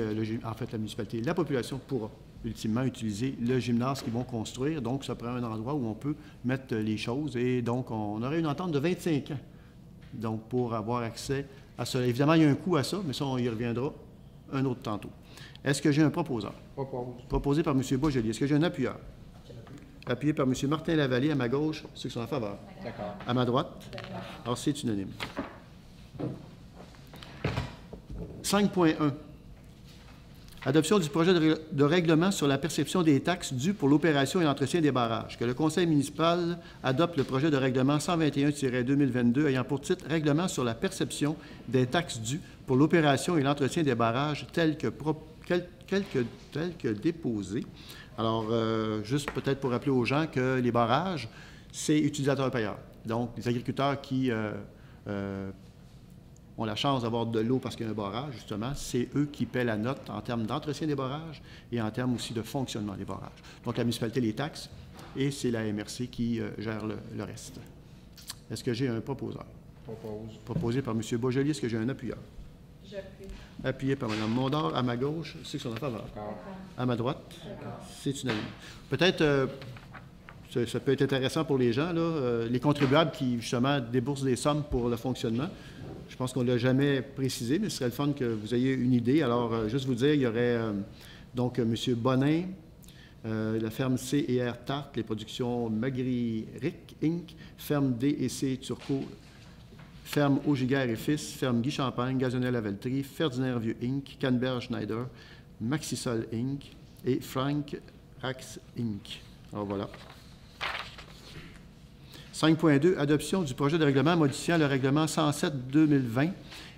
la population pourra ultimement utiliser le gymnase qu'ils vont construire. Donc, ça prend un endroit où on peut mettre les choses. Et donc, on aurait une entente de 25 ans, donc, pour avoir accès à cela. Évidemment, il y a un coût à ça, mais ça, on y reviendra un autre tantôt. Est-ce que j'ai un proposeur? Propose. Proposé par M. Beaujolais. Est-ce que j'ai un appuyeur? Appuyé par M. Martin Lavallée. À ma gauche, ceux qui sont en faveur. D'accord. À ma droite? Alors, c'est unanime. 5.1. Adoption du projet de règlement sur la perception des taxes dues pour l'opération et l'entretien des barrages. Que le conseil municipal adopte le projet de règlement 121-2022 ayant pour titre « Règlement sur la perception des taxes dues pour l'opération et l'entretien des barrages tel que déposé ». Alors, juste peut-être pour rappeler aux gens que les barrages, c'est utilisateur-payeur. Donc, les agriculteurs qui ont la chance d'avoir de l'eau parce qu'il y a un barrage, justement, c'est eux qui paient la note en termes d'entretien des barrages et en termes aussi de fonctionnement des barrages. Donc, la municipalité les taxe et c'est la MRC qui gère le reste. Est-ce que j'ai un proposeur? Propose. Proposé par M. Beaujolais. Est-ce que j'ai un appuyeur? J'appuie. Appuyé par Mme Mondard. À ma gauche, ceux qui sont en faveur. D'accord. À ma droite, c'est unanime. Peut-être, ça peut être intéressant pour les gens, là, les contribuables qui, justement, déboursent des sommes pour le fonctionnement. Je pense qu'on ne l'a jamais précisé, mais ce serait le fun que vous ayez une idée. Alors, juste vous dire, il y aurait donc M. Bonin, la ferme C&R Tarte, les productions Magri-Ric Inc., ferme D&C Turcot, ferme Augiger et Fils, ferme Guy Champagne, Gazonnel Lavelterie, Ferdinand Vieux Inc., Canberg Schneider, Maxisol Inc. et Frank Rax Inc. Alors voilà. 5.2, adoption du projet de règlement modifiant le règlement 107-2020,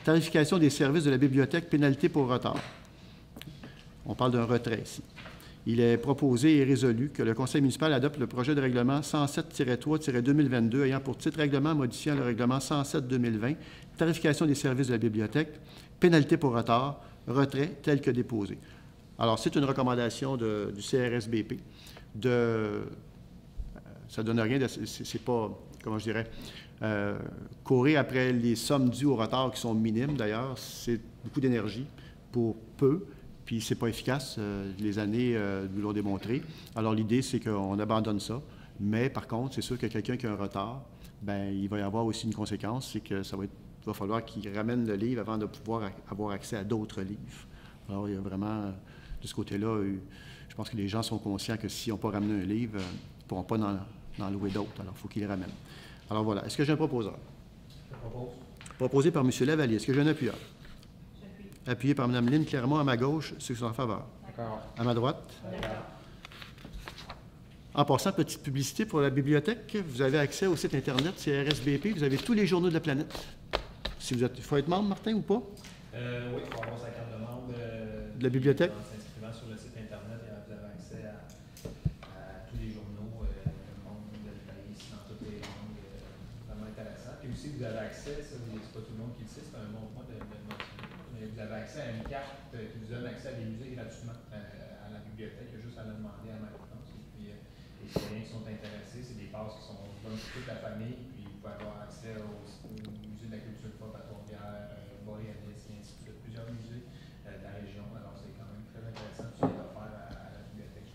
tarification des services de la bibliothèque, pénalité pour retard. On parle d'un retrait ici. Il est proposé et résolu que le conseil municipal adopte le projet de règlement 107-3-2022 ayant pour titre règlement modifiant le règlement 107-2020, tarification des services de la bibliothèque, pénalité pour retard, retrait tel que déposé. Alors, c'est une recommandation du CRSBP. Ça ne donne rien, c'est pas comment je dirais, courir après les sommes dues au retard qui sont minimes d'ailleurs. C'est beaucoup d'énergie pour peu, puis c'est pas efficace. Les années nous l'ont démontré. Alors l'idée, c'est qu'on abandonne ça. Mais par contre, c'est sûr que quelqu'un qui a un retard, bien, il va y avoir aussi une conséquence, c'est que il va falloir qu'il ramène le livre avant de pouvoir avoir accès à d'autres livres. Alors, il y a vraiment, de ce côté-là, je pense que les gens sont conscients que s'ils n'ont pas ramené un livre, ils ne pourront pas en louer d'autres. Alors, il faut qu'ils les ramènent. Alors, voilà. Est-ce que j'ai un proposeur? Je propose. Proposé par M. Lavallée. Est-ce que j'ai un appuyeur? J'appuie. Appuyé par Mme Lynne Clermont à ma gauche, ceux qui sont en faveur. D'accord. À ma droite. D'accord. En passant, petite publicité pour la bibliothèque, vous avez accès au site Internet, c'est RSBP, vous avez tous les journaux de la planète. Si vous êtes, il faut être membre, Martin, ou pas? Oui, il faut avoir sa carte de membre. De la bibliothèque? En s'inscrivant sur le site Internet, vous avez accès à tous les journaux, le monde de l'Italie, dans toutes les langues, vraiment intéressant. Puis aussi, vous avez accès, ça, c'est pas tout le monde qui le sait, c'est un bon point de mentionner, mais vous avez accès à une carte qui vous donne accès à des musées gratuitement à la bibliothèque, il y a juste à la demander à ma réponse. Et puis, les citoyens qui sont intéressés, c'est des passes qui sont bonnes pour toute la famille, puis vous pouvez avoir accès au musée de la culture pop à Trois-Rivières, Boréalis, et ainsi de suite, plusieurs musées de la région. Alors, c'est quand même très intéressant, tout ce qui est offert à la bibliothèque.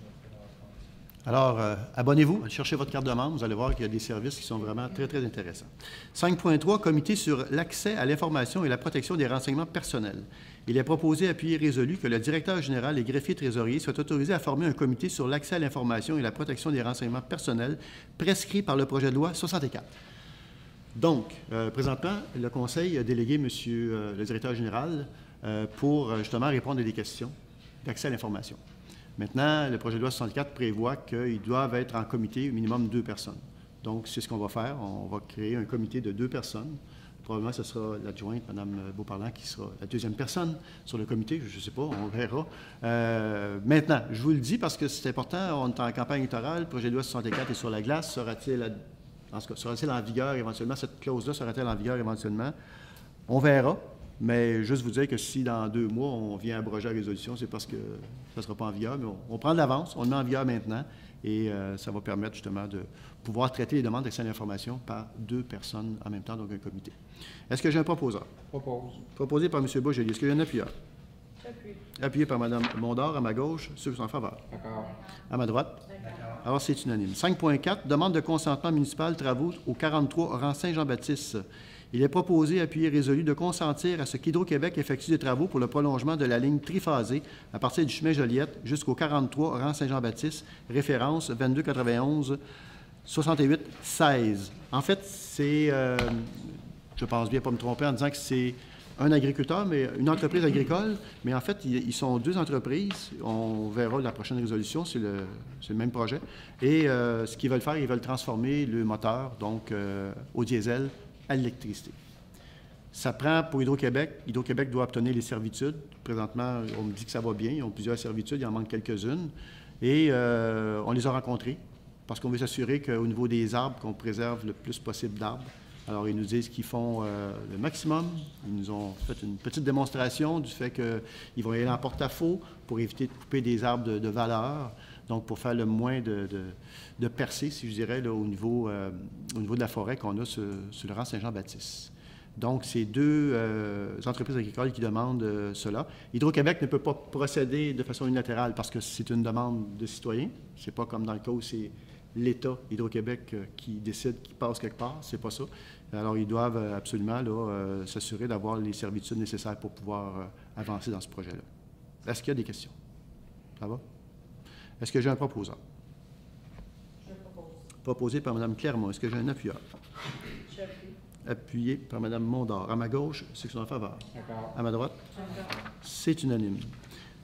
Alors, abonnez-vous, cherchez votre carte de membre, vous allez voir qu'il y a des services qui sont vraiment très, très intéressants. 5.3, Comité sur l'accès à l'information et la protection des renseignements personnels. Il est proposé, appuyé et résolu, que le directeur général et greffier trésorier soient autorisés à former un comité sur l'accès à l'information et la protection des renseignements personnels prescrit par le projet de loi 64. Donc, présentement, le Conseil a délégué le directeur général pour justement répondre à des questions d'accès à l'information. Maintenant, le projet de loi 64 prévoit qu'ils doivent être en comité au minimum 2 personnes. Donc, c'est ce qu'on va faire. On va créer un comité de 2 personnes. Probablement, ce sera l'adjointe, Mme Beauparlant, qui sera la deuxième personne sur le comité. Je ne sais pas, on verra. Maintenant, je vous le dis parce que c'est important, on est en campagne électorale, le projet de loi 64 est sur la glace. Sera-t-il en vigueur éventuellement? Cette clause-là sera-t-elle en vigueur éventuellement? On verra. Mais juste vous dire que si dans 2 mois, on vient abroger la résolution, c'est parce que ça ne sera pas en vigueur. Mais on prend de l'avance, on le met en vigueur maintenant et ça va permettre justement de pouvoir traiter les demandes d'accès à l'information par 2 personnes en même temps, donc un comité. Est-ce que j'ai un proposeur? Propose. Proposé par M. Boisjoli. Est-ce qu'il y a un appuyeur? J'appuie. Appuyé par Mme Mondor à ma gauche, ceux qui sont en faveur. D'accord. À ma droite. D'accord. Alors, c'est unanime. 5.4, demande de consentement municipal travaux au 43 rang Saint-Jean-Baptiste. Il est proposé, appuyé et résolu, de consentir à ce qu'Hydro-Québec effectue des travaux pour le prolongement de la ligne triphasée à partir du chemin Joliette jusqu'au 43 rang Saint-Jean-Baptiste, référence 2291 68 16. En fait, c'est, je pense bien pas me tromper en disant que c'est un agriculteur, mais une entreprise agricole, mais en fait, ils sont 2 entreprises. On verra la prochaine résolution, c'est le même projet. Et ce qu'ils veulent faire, ils veulent transformer le moteur, donc au diesel, à l'électricité. Ça prend pour Hydro-Québec. Hydro-Québec doit obtenir les servitudes. Présentement, on me dit que ça va bien. Ils ont plusieurs servitudes, il en manque quelques-unes. Et on les a rencontrées parce qu'on veut s'assurer qu'au niveau des arbres, qu'on préserve le plus possible d'arbres. Alors, ils nous disent qu'ils font le maximum. Ils nous ont fait une petite démonstration du fait qu'ils vont y aller en porte-à-faux pour éviter de couper des arbres de valeur. Donc, pour faire le moins de percées, si je dirais, là, au niveau de la forêt qu'on a sur le rang Saint-Jean-Baptiste. Donc, c'est 2 entreprises agricoles qui demandent cela. Hydro-Québec ne peut pas procéder de façon unilatérale parce que c'est une demande de citoyens. C'est pas comme dans le cas où c'est l'État, Hydro-Québec, qui décide, qui passe quelque part. C'est pas ça. Alors, ils doivent absolument là, s'assurer d'avoir les servitudes nécessaires pour pouvoir avancer dans ce projet-là. Est-ce qu'il y a des questions? Ça va? Est-ce que j'ai un proposeur? Je propose. Proposé par Mme Clermont. Est-ce que j'ai un appuyeur? J'appuie. Appuyé par Mme Mondor. À ma gauche, ceux qui sont en faveur. D'accord. À ma droite? D'accord. C'est unanime.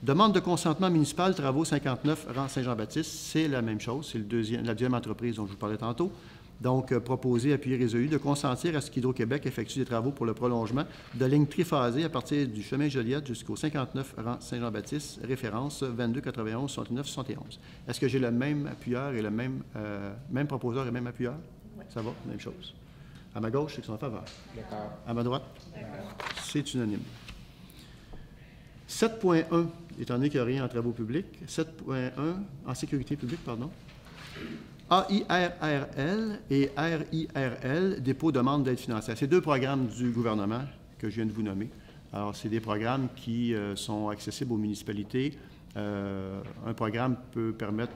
Demande de consentement municipal, travaux 59, rang Saint-Jean-Baptiste. C'est la même chose. C'est la deuxième entreprise dont je vous parlais tantôt. Donc, proposé, appuyé, résolu, de consentir à ce qu'Hydro-Québec effectue des travaux pour le prolongement de lignes triphasées à partir du chemin Joliette jusqu'au 59 rang Saint-Jean-Baptiste, référence 2291 69 71. Est-ce que j'ai le même appuyeur et le même proposeur et même appuyeur? Oui. Ça va? Même chose. À ma gauche, c'est qui sont en faveur. D'accord. À ma droite? D'accord. C'est unanime. 7.1, étant donné qu'il n'y a rien en travaux publics, 7.1, en sécurité publique, pardon. AIRRL et RIRL, dépôt demande d'aide financière. C'est deux programmes du gouvernement que je viens de vous nommer. Alors, c'est des programmes qui sont accessibles aux municipalités. Un programme peut permettre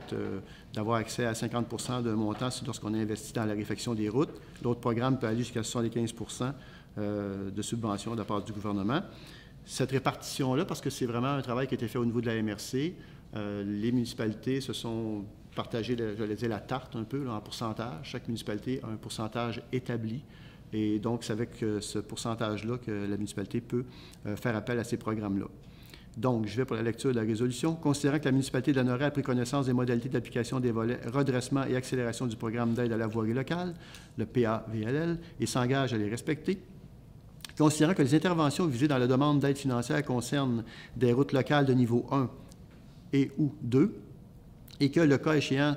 d'avoir accès à 50 d'un montant lorsqu'on investit dans la réfection des routes. L'autre programme peut aller jusqu'à 75 de subventions de la part du gouvernement. Cette répartition-là, parce que c'est vraiment un travail qui a été fait au niveau de la MRC, les municipalités se sont partagées, j'allais dire, la tarte un peu là, en pourcentage. Chaque municipalité a un pourcentage établi. Et donc, c'est avec ce pourcentage-là que la municipalité peut faire appel à ces programmes-là. Donc, je vais pour la lecture de la résolution. Considérant que la municipalité de Lanoraie a pris connaissance des modalités d'application des volets redressement et accélération du programme d'aide à la voirie locale, le PAVLL, et s'engage à les respecter. Considérant que les interventions visées dans la demande d'aide financière concernent des routes locales de niveau 1 et ou 2, et que, le cas échéant,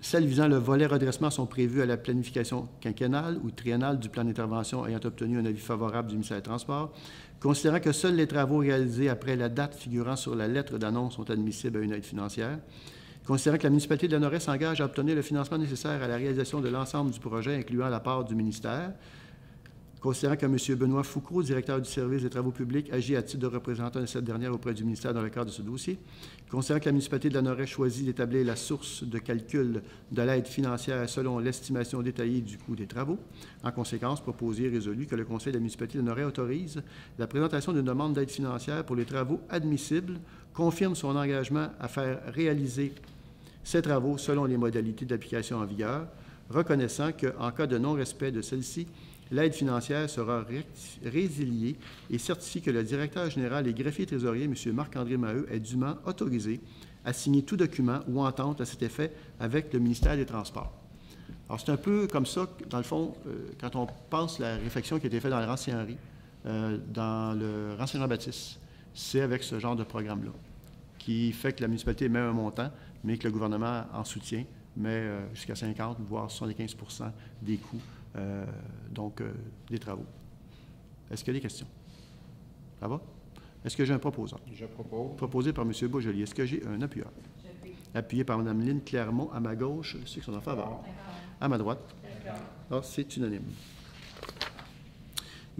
celles visant le volet redressement sont prévues à la planification quinquennale ou triennale du plan d'intervention ayant obtenu un avis favorable du ministère des Transports. Considérant que seuls les travaux réalisés après la date figurant sur la lettre d'annonce sont admissibles à une aide financière. Considérant que la municipalité de Lanoraie s'engage à obtenir le financement nécessaire à la réalisation de l'ensemble du projet, incluant la part du ministère. Considérant que M. Benoît Foucault, directeur du service des travaux publics, agit à titre de représentant de cette dernière auprès du ministère dans le cadre de ce dossier. Considérant que la municipalité de Lanoraie choisit d'établir la source de calcul de l'aide financière selon l'estimation détaillée du coût des travaux. En conséquence, proposé et résolu que le conseil de la municipalité de Lanoraie autorise la présentation d'une demande d'aide financière pour les travaux admissibles, confirme son engagement à faire réaliser ces travaux selon les modalités d'application en vigueur, reconnaissant qu'en cas de non-respect de celle-ci, l'aide financière sera résiliée et certifie que le directeur général et greffier trésorier, M. Marc-André Maheu, est dûment autorisé à signer tout document ou entente à cet effet avec le ministère des Transports. Alors, c'est un peu comme ça, dans le fond, quand on pense la réflexion qui a été faite dans le Rancy-Henri, dans le Rancy-Jean-Baptiste, c'est avec ce genre de programme-là, qui fait que la municipalité met un montant, mais que le gouvernement en soutient, met jusqu'à 50, voire 75 des coûts des travaux. Est-ce qu'il y a des questions? Ça va? Est-ce que j'ai un proposant? Je propose. Proposé par M. Boisjoli. Est-ce que j'ai un appuyeur? Appuyé par Mme Lynne Clermont à ma gauche. Ceux qui sont en faveur. À ma droite. Alors, c'est unanime.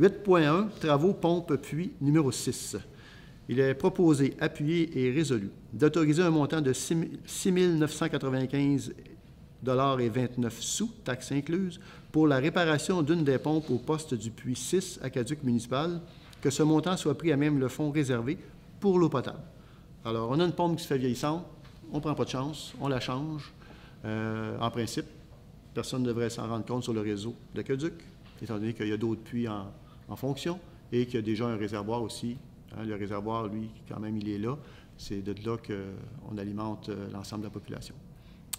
8.1, travaux pompe puits numéro 6. Il est proposé, appuyé et résolu d'autoriser un montant de 6 995 $ et 29 sous, taxes incluses, pour la réparation d'une des pompes au poste du puits 6 aqueduc municipal, que ce montant soit pris à même le fonds réservé pour l'eau potable. Alors, on a une pompe qui se fait vieillissante, on ne prend pas de chance, on la change. En principe, personne ne devrait s'en rendre compte sur le réseau d'aqueduc, étant donné qu'il y a d'autres puits en fonction et qu'il y a déjà un réservoir aussi. Hein, le réservoir, lui, quand même, il est là. C'est de là qu'on alimente l'ensemble de la population.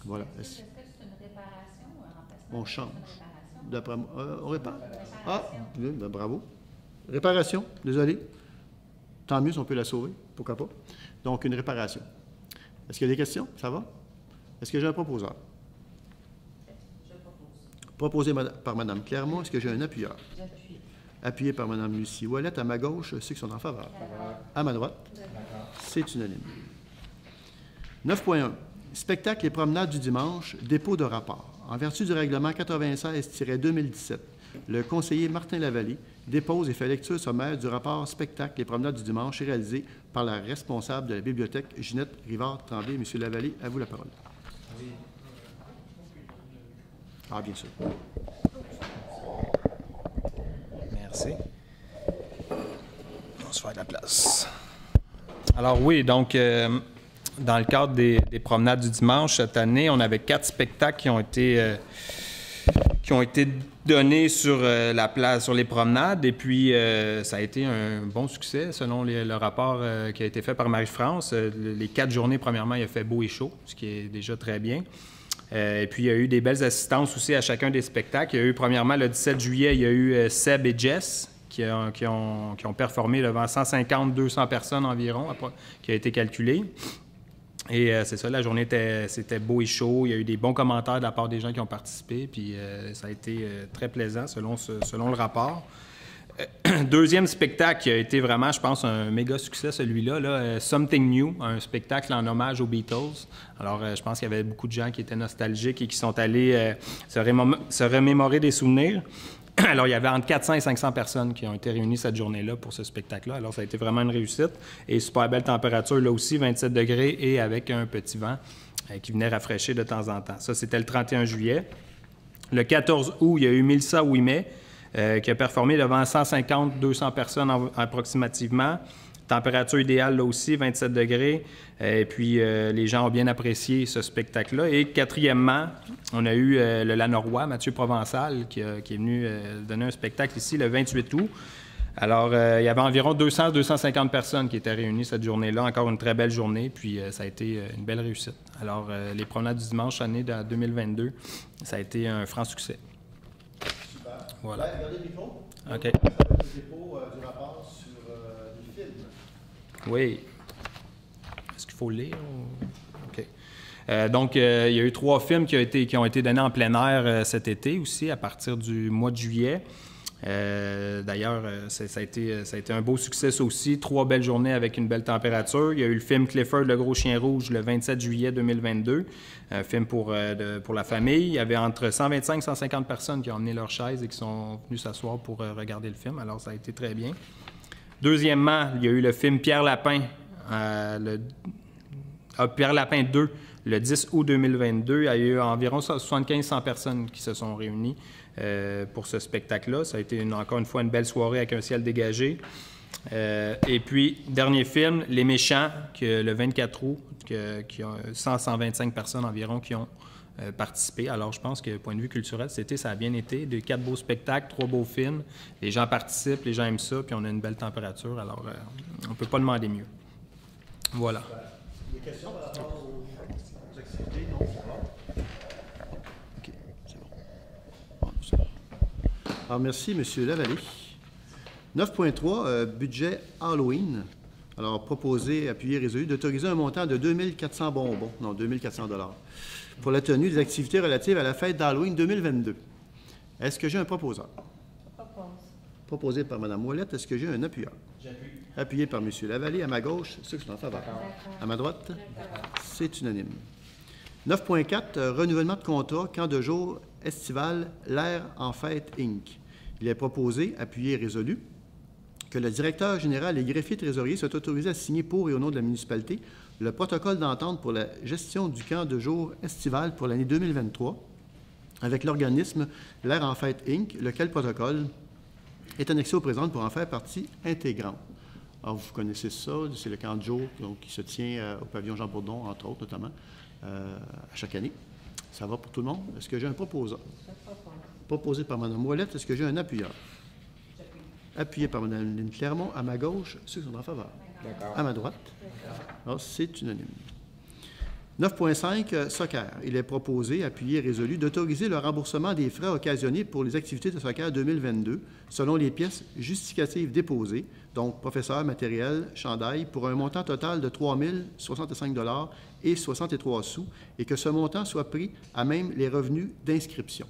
Voilà. Est-ce que c'est une réparation ou un remplacement? On change. D'après moi, on répare. Ah, ben, bravo. Réparation, désolé. Tant mieux si on peut la sauver, pourquoi pas. Donc, une réparation. Est-ce qu'il y a des questions? Ça va? Est-ce que j'ai un proposeur? Je propose. Proposé par Mme Clermont. Est-ce que j'ai un appuyeur? J'appuie. Appuyé par Mme Lucie Ouellette. À ma gauche, ceux qui sont en faveur. À ma droite. C'est unanime. 9.1. Spectacle et promenade du dimanche, dépôt de rapport. En vertu du règlement 96-2017, le conseiller Martin Lavallée dépose et fait lecture sommaire du rapport Spectacle et promenade du dimanche réalisé par la responsable de la bibliothèque, Ginette Rivard-Tremblay. Monsieur Lavallée, à vous la parole. Oui. Ah, bien sûr. Merci. On va se faire de la place. Alors oui, donc dans le cadre des promenades du dimanche cette année, on avait 4 spectacles qui ont été donnés sur la place, sur les promenades, et puis ça a été un bon succès selon le rapport qui a été fait par Marie-France. Les 4 journées, premièrement, il a fait beau et chaud, ce qui est déjà très bien. Et puis, il y a eu des belles assistances aussi à chacun des spectacles. Il y a eu, premièrement, le 17 juillet, il y a eu Seb et Jess qui ont performé devant 150-200 personnes environ, qui a été calculé. Et c'est ça, la journée c'était beau et chaud. Il y a eu des bons commentaires de la part des gens qui ont participé, puis ça a été très plaisant selon le rapport. Deuxième spectacle qui a été vraiment, je pense, un méga succès, celui-là, là, Something New, un spectacle en hommage aux Beatles. Alors, je pense qu'il y avait beaucoup de gens qui étaient nostalgiques et qui sont allés se remémorer des souvenirs. Alors, il y avait entre 400 et 500 personnes qui ont été réunies cette journée-là pour ce spectacle-là. Alors, ça a été vraiment une réussite. Et super belle température, là aussi, 27 degrés et avec un petit vent qui venait rafraîchir de temps en temps. Ça, c'était le 31 juillet. Le 14 août, il y a eu Mélissa Ouimet, qui a performé devant 150-200 personnes approximativement. Température idéale, là aussi, 27 degrés. Et puis, les gens ont bien apprécié ce spectacle-là. Et quatrièmement, on a eu le Lanorois, Mathieu Provençal, qui est venu donner un spectacle ici le 28 août. Alors, il y avait environ 200-250 personnes qui étaient réunies cette journée-là. Encore une très belle journée, puis ça a été une belle réussite. Alors, les promenades du dimanche année de 2022, ça a été un franc succès. Super. Voilà. Regardez le micro. OK. Ça va être le dépôt du rapport sur les films. Oui. Est-ce qu'il faut le lire? OK. Donc, il y a eu 3 films qui ont été donnés en plein air cet été aussi, à partir du mois de juillet. D'ailleurs, ça a été un beau succès, ça aussi. 3 belles journées avec une belle température. Il y a eu le film Clifford, le gros chien rouge, le 27 juillet 2022. Un film pour la famille. Il y avait entre 125 et 150 personnes qui ont emmené leurs chaises et qui sont venues s'asseoir pour regarder le film. Alors, ça a été très bien. Deuxièmement, il y a eu le film Pierre Lapin, Pierre Lapin 2, le 10 août 2022. Il y a eu environ 75-100 personnes qui se sont réunies pour ce spectacle-là. Ça a été encore une fois une belle soirée avec un ciel dégagé. Et puis, dernier film, Les Méchants, le 24 août, qui ont 100-125 personnes environ qui ont participé. Alors, je pense que, point de vue culturel, cet été, ça a bien été. 4 beaux spectacles, 3 beaux films. Les gens participent, les gens aiment ça, puis on a une belle température. Alors, on ne peut pas demander mieux. Voilà. Des questions par rapport aux activités? Non, c'est bon. OK, c'est bon. Bon, c'est bon. Alors, merci, M. Lavallée. 9.3, budget Halloween. Alors, proposé, appuyé, résolu, d'autoriser un montant de 2400 bonbons, non, 2400 $ pour la tenue des activités relatives à la fête d'Halloween 2022. Est-ce que j'ai un proposeur? Propose. Proposé par Mme Ouellette. Est-ce que j'ai un appuyeur? J'appuie. Appuyé par M. Lavallée. À ma gauche, ceux qui sont en faveur. À ma droite? C'est unanime. 9.4, renouvellement de contrat, camp de jour estival, l'Air en fête, Inc. Il est proposé, appuyé et résolu, que le directeur général et greffier trésorier soient autorisés à signer pour et au nom de la municipalité le protocole d'entente pour la gestion du camp de jour estival pour l'année 2023 avec l'organisme l'Air en fête, Inc., lequel protocole est annexé au présent pour en faire partie intégrante. Alors, vous connaissez ça, c'est le camp de jour donc, qui se tient au pavillon Jean Bourdon, entre autres, notamment, à chaque année. Ça va pour tout le monde? Est-ce que j'ai un proposeur? Proposé par Mme Ouellette. Est-ce que j'ai un appuyeur? Appuyé par Mme Lynne Clermont. À ma gauche, ceux qui sont en faveur. D'accord. À ma droite. Alors, c'est unanime. 9.5, soccer. Il est proposé, appuyé et résolu, d'autoriser le remboursement des frais occasionnés pour les activités de soccer 2022 selon les pièces justificatives déposées, donc professeur, matériel, chandail, pour un montant total de 3 065 $ et 63 sous, et que ce montant soit pris à même les revenus d'inscription.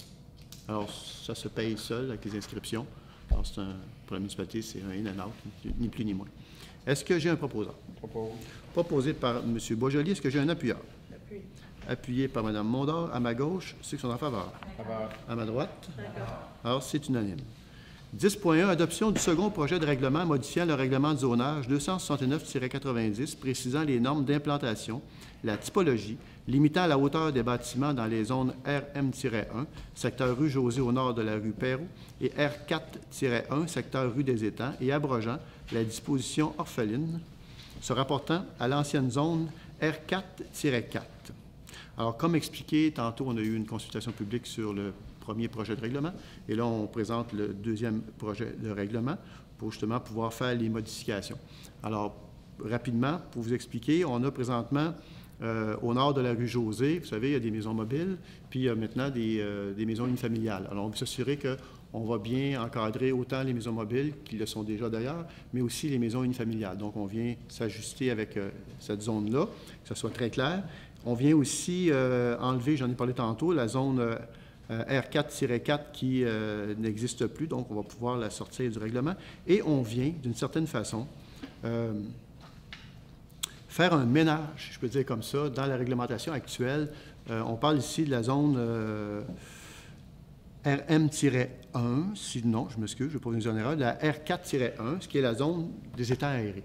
Alors, ça se paye seul avec les inscriptions. Alors, pour la municipalité, c'est un in and out, ni plus ni moins. Est-ce que j'ai un proposeur? Proposé par M. Boisjoli. Est-ce que j'ai un appuyeur? Appuyé par Mme Mondor. À ma gauche, ceux qui sont en faveur. À ma droite. Alors, c'est unanime. 10.1, adoption du second projet de règlement modifiant le règlement de zonage 269-90, précisant les normes d'implantation, la typologie, limitant la hauteur des bâtiments dans les zones RM-1, secteur rue José au nord de la rue Perrault, et R4-1, secteur rue des Étangs, et abrogeant la disposition orpheline se rapportant à l'ancienne zone R4-4. Alors, comme expliqué, tantôt, on a eu une consultation publique sur le premier projet de règlement, et là, on présente le deuxième projet de règlement pour justement pouvoir faire les modifications. Alors, rapidement, pour vous expliquer, on a présentement au nord de la rue José, vous savez, il y a des maisons mobiles, puis il y a maintenant des maisons unifamiliales. Alors, on veut s'assurer qu'on va bien encadrer autant les maisons mobiles, qui le sont déjà d'ailleurs, mais aussi les maisons unifamiliales. Donc, on vient s'ajuster avec cette zone-là, que ce soit très clair. On vient aussi enlever, j'en ai parlé tantôt, la zone R4-4 qui n'existe plus, donc on va pouvoir la sortir du règlement. Et on vient, d'une certaine façon, faire un ménage, je peux dire comme ça, dans la réglementation actuelle. On parle ici de la zone RM-1, sinon, je m'excuse, je ne vais pas vous dire une erreur, de la R4-1, ce qui est la zone des étangs aérés.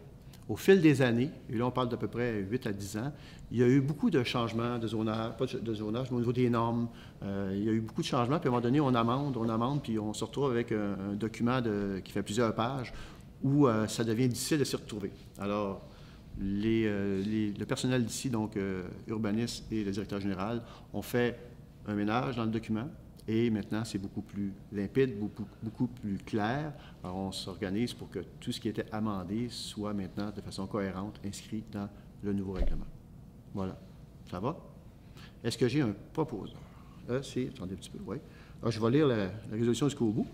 Au fil des années, et là on parle d'à peu près 8 à 10 ans, il y a eu beaucoup de changements de zonage, pas de zonage, mais au niveau des normes. Il y a eu beaucoup de changements, puis à un moment donné, on amende, puis on se retrouve avec un document qui fait plusieurs pages où ça devient difficile de s'y retrouver. Alors, le personnel d'ici, donc urbaniste et le directeur général, ont fait un ménage dans le document. Et maintenant, c'est beaucoup plus limpide, beaucoup plus clair. Alors, on s'organise pour que tout ce qui était amendé soit maintenant de façon cohérente inscrit dans le nouveau règlement. Voilà. Ça va? Est-ce que j'ai un proposeur? Attendez un petit peu, oui. Alors, je vais lire la résolution jusqu'au bout.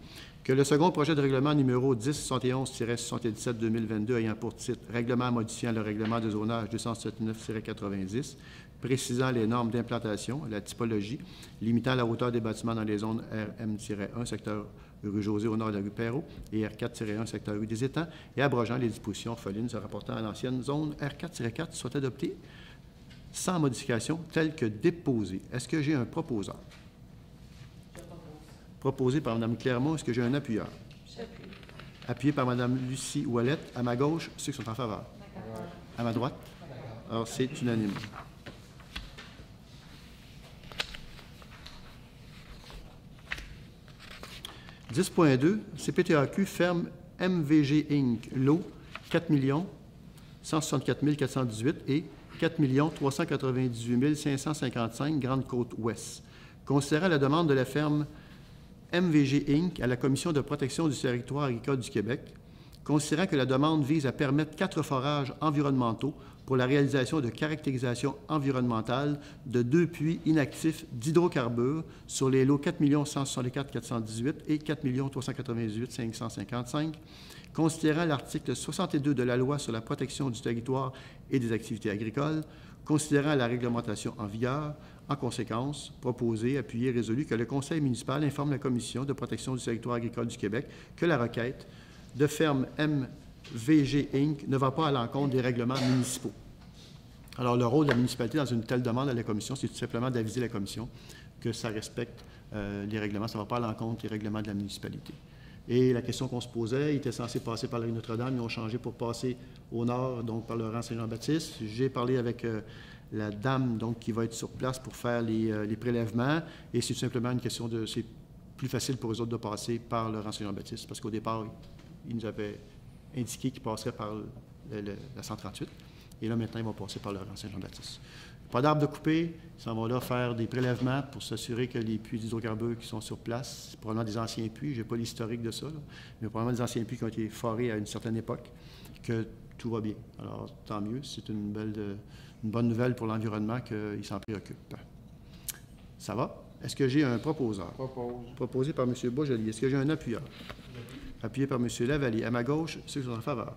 Que le second projet de règlement numéro 1071-77-2022 ayant pour titre « Règlement modifiant le règlement de zonage 279-90 », précisant les normes d'implantation, la typologie, limitant la hauteur des bâtiments dans les zones RM-1, secteur rue José au nord de la rue Perrault, et R4-1, secteur rue des Étangs, et abrogeant les dispositions orphelines se rapportant à l'ancienne zone R4-4, soit adoptées sans modification telle que déposée. Est-ce que j'ai un proposeur? Proposé par Mme Clermont. Est-ce que j'ai un appuyeur? J'appuie. Appuyé par Mme Lucie Ouellette. À ma gauche, ceux qui sont en faveur. D'accord. À ma droite? Alors, c'est unanime. « 10.2. CPTAQ ferme MVG Inc. Lot 4 164 418 et 4 398 555 Grande-Côte-Ouest. Considérant la demande de la ferme MVG Inc. à la Commission de protection du territoire agricole du Québec, considérant que la demande vise à permettre 4 forages environnementaux pour la réalisation de caractérisation environnementale de 2 puits inactifs d'hydrocarbures sur les lots 4 164 418 et 4 398 555, considérant l'article 62 de la Loi sur la protection du territoire et des activités agricoles, considérant la réglementation en vigueur, en conséquence, proposé, appuyé, résolu que le Conseil municipal informe la Commission de protection du territoire agricole du Québec que la requête de ferme MVG Inc. ne va pas à l'encontre des règlements municipaux. Alors, le rôle de la municipalité dans une telle demande à la Commission, c'est tout simplement d'aviser la Commission que ça respecte les règlements, ça ne va pas à l'encontre des règlements de la municipalité. Et la question qu'on se posait, il était censé passer par la rue Notre-Dame, ils ont changé pour passer au nord, donc par le rang Saint-Jean-Baptiste. J'ai parlé avec la dame donc, qui va être sur place pour faire les prélèvements, et c'est tout simplement une question de... C'est plus facile pour eux autres de passer par le rang Saint-Jean-Baptiste, parce qu'au départ, ils nous avaient indiqué qu'ils passeraient par la 138, et là, maintenant, ils vont passer par le rang Saint-Jean-Baptiste. Pas d'arbres de couper, ils s'en vont là faire des prélèvements pour s'assurer que les puits d'hydrocarbures qui sont sur place, c'est probablement des anciens puits, je n'ai pas l'historique de ça, là, mais probablement des anciens puits qui ont été forés à une certaine époque, que tout va bien. Alors, tant mieux, c'est une bonne nouvelle pour l'environnement qu'ils s'en préoccupent. Ça va? Est-ce que j'ai un proposeur? Proposé par M. Boisjoli. Est-ce que j'ai un appuyeur? Appuyé par M. Lavallée. À ma gauche, ceux qui sont en faveur.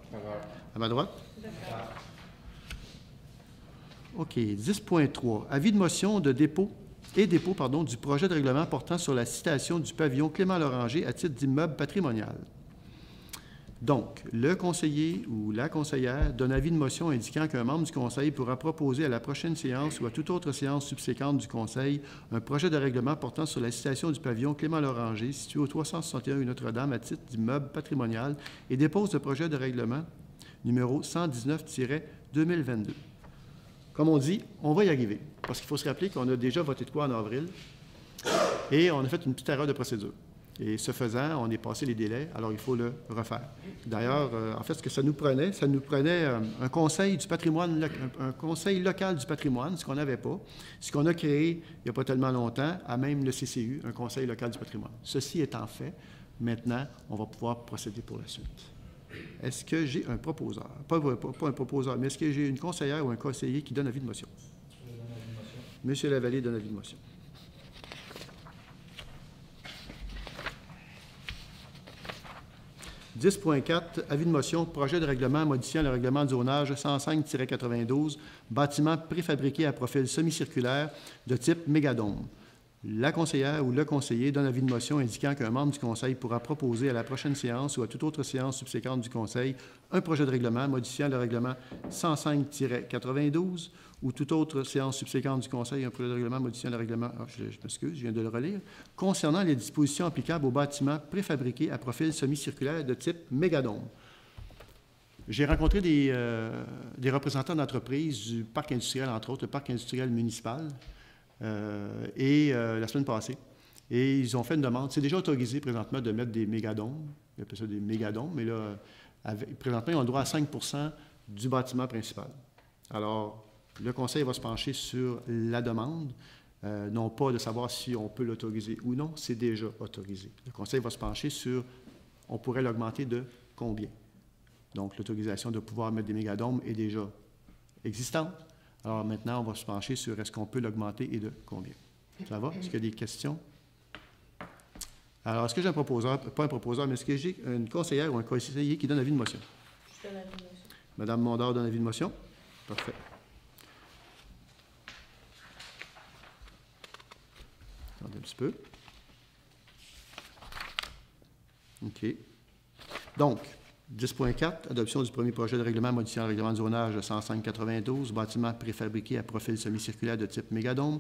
À ma droite? D'accord. OK. 10.3. Avis de motion de dépôt du projet de règlement portant sur la citation du pavillon Clément-Loranger à titre d'immeuble patrimonial. Donc, le conseiller ou la conseillère donne avis de motion indiquant qu'un membre du conseil pourra proposer à la prochaine séance ou à toute autre séance subséquente du conseil un projet de règlement portant sur la citation du pavillon Clément-Loranger situé au 361 rue Notre-Dame à titre d'immeuble patrimonial et dépose le projet de règlement numéro 119-2022. Comme on dit, on va y arriver, parce qu'il faut se rappeler qu'on a déjà voté de quoi en avril et on a fait une petite erreur de procédure. Et ce faisant, on est passé les délais, alors il faut le refaire. D'ailleurs, en fait, ce que ça nous prenait un conseil du patrimoine, un conseil local du patrimoine, ce qu'on n'avait pas, ce qu'on a créé il n'y a pas tellement longtemps, à même le CCU, un conseil local du patrimoine. Ceci étant fait, maintenant, on va pouvoir procéder pour la suite. Est-ce que j'ai un proposeur? Pas un proposeur, mais est-ce que j'ai une conseillère ou un conseiller qui donne avis de motion? Monsieur Lavallée donne avis de motion. « 10.4. Avis de motion, projet de règlement modifiant le règlement de zonage 105-92, bâtiment préfabriqué à profil semi-circulaire de type mégadôme. la conseillère ou le conseiller donne avis de motion indiquant qu'un membre du conseil pourra proposer à la prochaine séance ou à toute autre séance subséquente du conseil un projet de règlement modifiant le règlement 105-92 ou toute autre séance subséquente du conseil un projet de règlement modifiant le règlement, je m'excuse, je viens de le relire, concernant les dispositions applicables aux bâtiments préfabriqués à profil semi-circulaire de type mégadôme. J'ai rencontré des représentants d'entreprises du parc industriel, entre autres, le parc industriel municipal, la semaine passée. Et ils ont fait une demande. C'est déjà autorisé présentement de mettre des mégadômes. Ils appellent ça des mégadômes, mais là, présentement, ils ont le droit à 5 du bâtiment principal. Alors, le conseil va se pencher sur la demande, non pas de savoir si on peut l'autoriser ou non, c'est déjà autorisé. Le conseil va se pencher sur, on pourrait l'augmenter de combien? Donc, l'autorisation de pouvoir mettre des mégadômes est déjà existante. Alors maintenant, on va se pencher sur est-ce qu'on peut l'augmenter et de combien. Ça va? Est-ce qu'il y a des questions? Alors, est-ce que j'ai un proposeur, pas un proposeur, mais est-ce que j'ai une conseillère ou un conseiller qui donne avis de motion? Je donne avis de motion. Madame Mondor donne avis de motion? Parfait. Attendez un petit peu. OK. Donc, 10.4, adoption du premier projet de règlement modifiant le règlement de zonage 105-92, bâtiment préfabriqué à profil semi-circulaire de type mégadôme.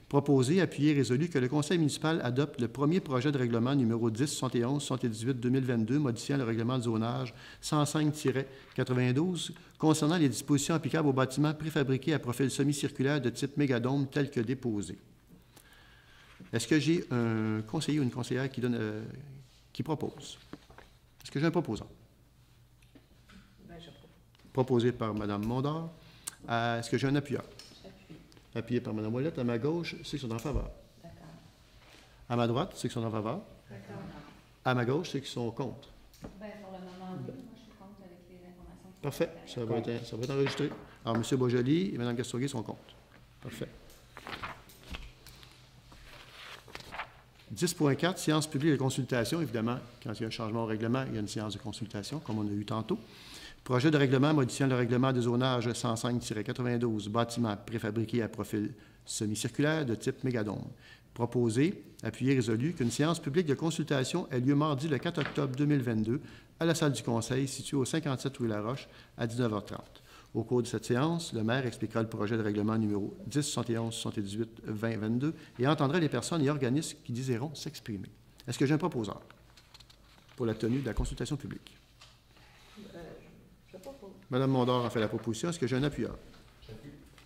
Proposé, appuyé, résolu que le conseil municipal adopte le premier projet de règlement numéro 10-71-78-2022 modifiant le règlement de zonage 105-92 concernant les dispositions applicables aux bâtiments préfabriqués à profil semi-circulaire de type mégadôme tel que déposé. Est-ce que j'ai un conseiller ou une conseillère qui propose? Est-ce que j'ai un proposant? Proposé par Mme Mondor. Est-ce que j'ai un appuyeur? J'appuie. Appuyé par Mme Ouellette. À ma gauche, ceux qui sont en faveur. D'accord. À ma droite, ceux qui sont en faveur. D'accord. À ma gauche, ceux qui sont contre. Ben, pour le moment, oui. Moi, je suis contre avec les informations. Parfait. Ça va être enregistré. Alors, M. Boisjoli et Mme Castorier sont contre. Parfait. 10.4, séance publique de consultation. Évidemment, quand il y a un changement au règlement, il y a une séance de consultation, comme on a eu tantôt. Projet de règlement modifiant le règlement de zonage 105-92, bâtiment préfabriqué à profil semi-circulaire de type mégadôme. Proposé, appuyé, résolu qu'une séance publique de consultation ait lieu mardi le 4 octobre 2022 à la salle du Conseil située au 57 rue Laroche à 19h30. Au cours de cette séance, le maire expliquera le projet de règlement numéro 10-71-78-2022 et entendra les personnes et organismes qui désireront s'exprimer. Est-ce que j'ai un proposeur pour la tenue de la consultation publique? Mme Mondor a fait la proposition. Est-ce que j'ai un appuyeur?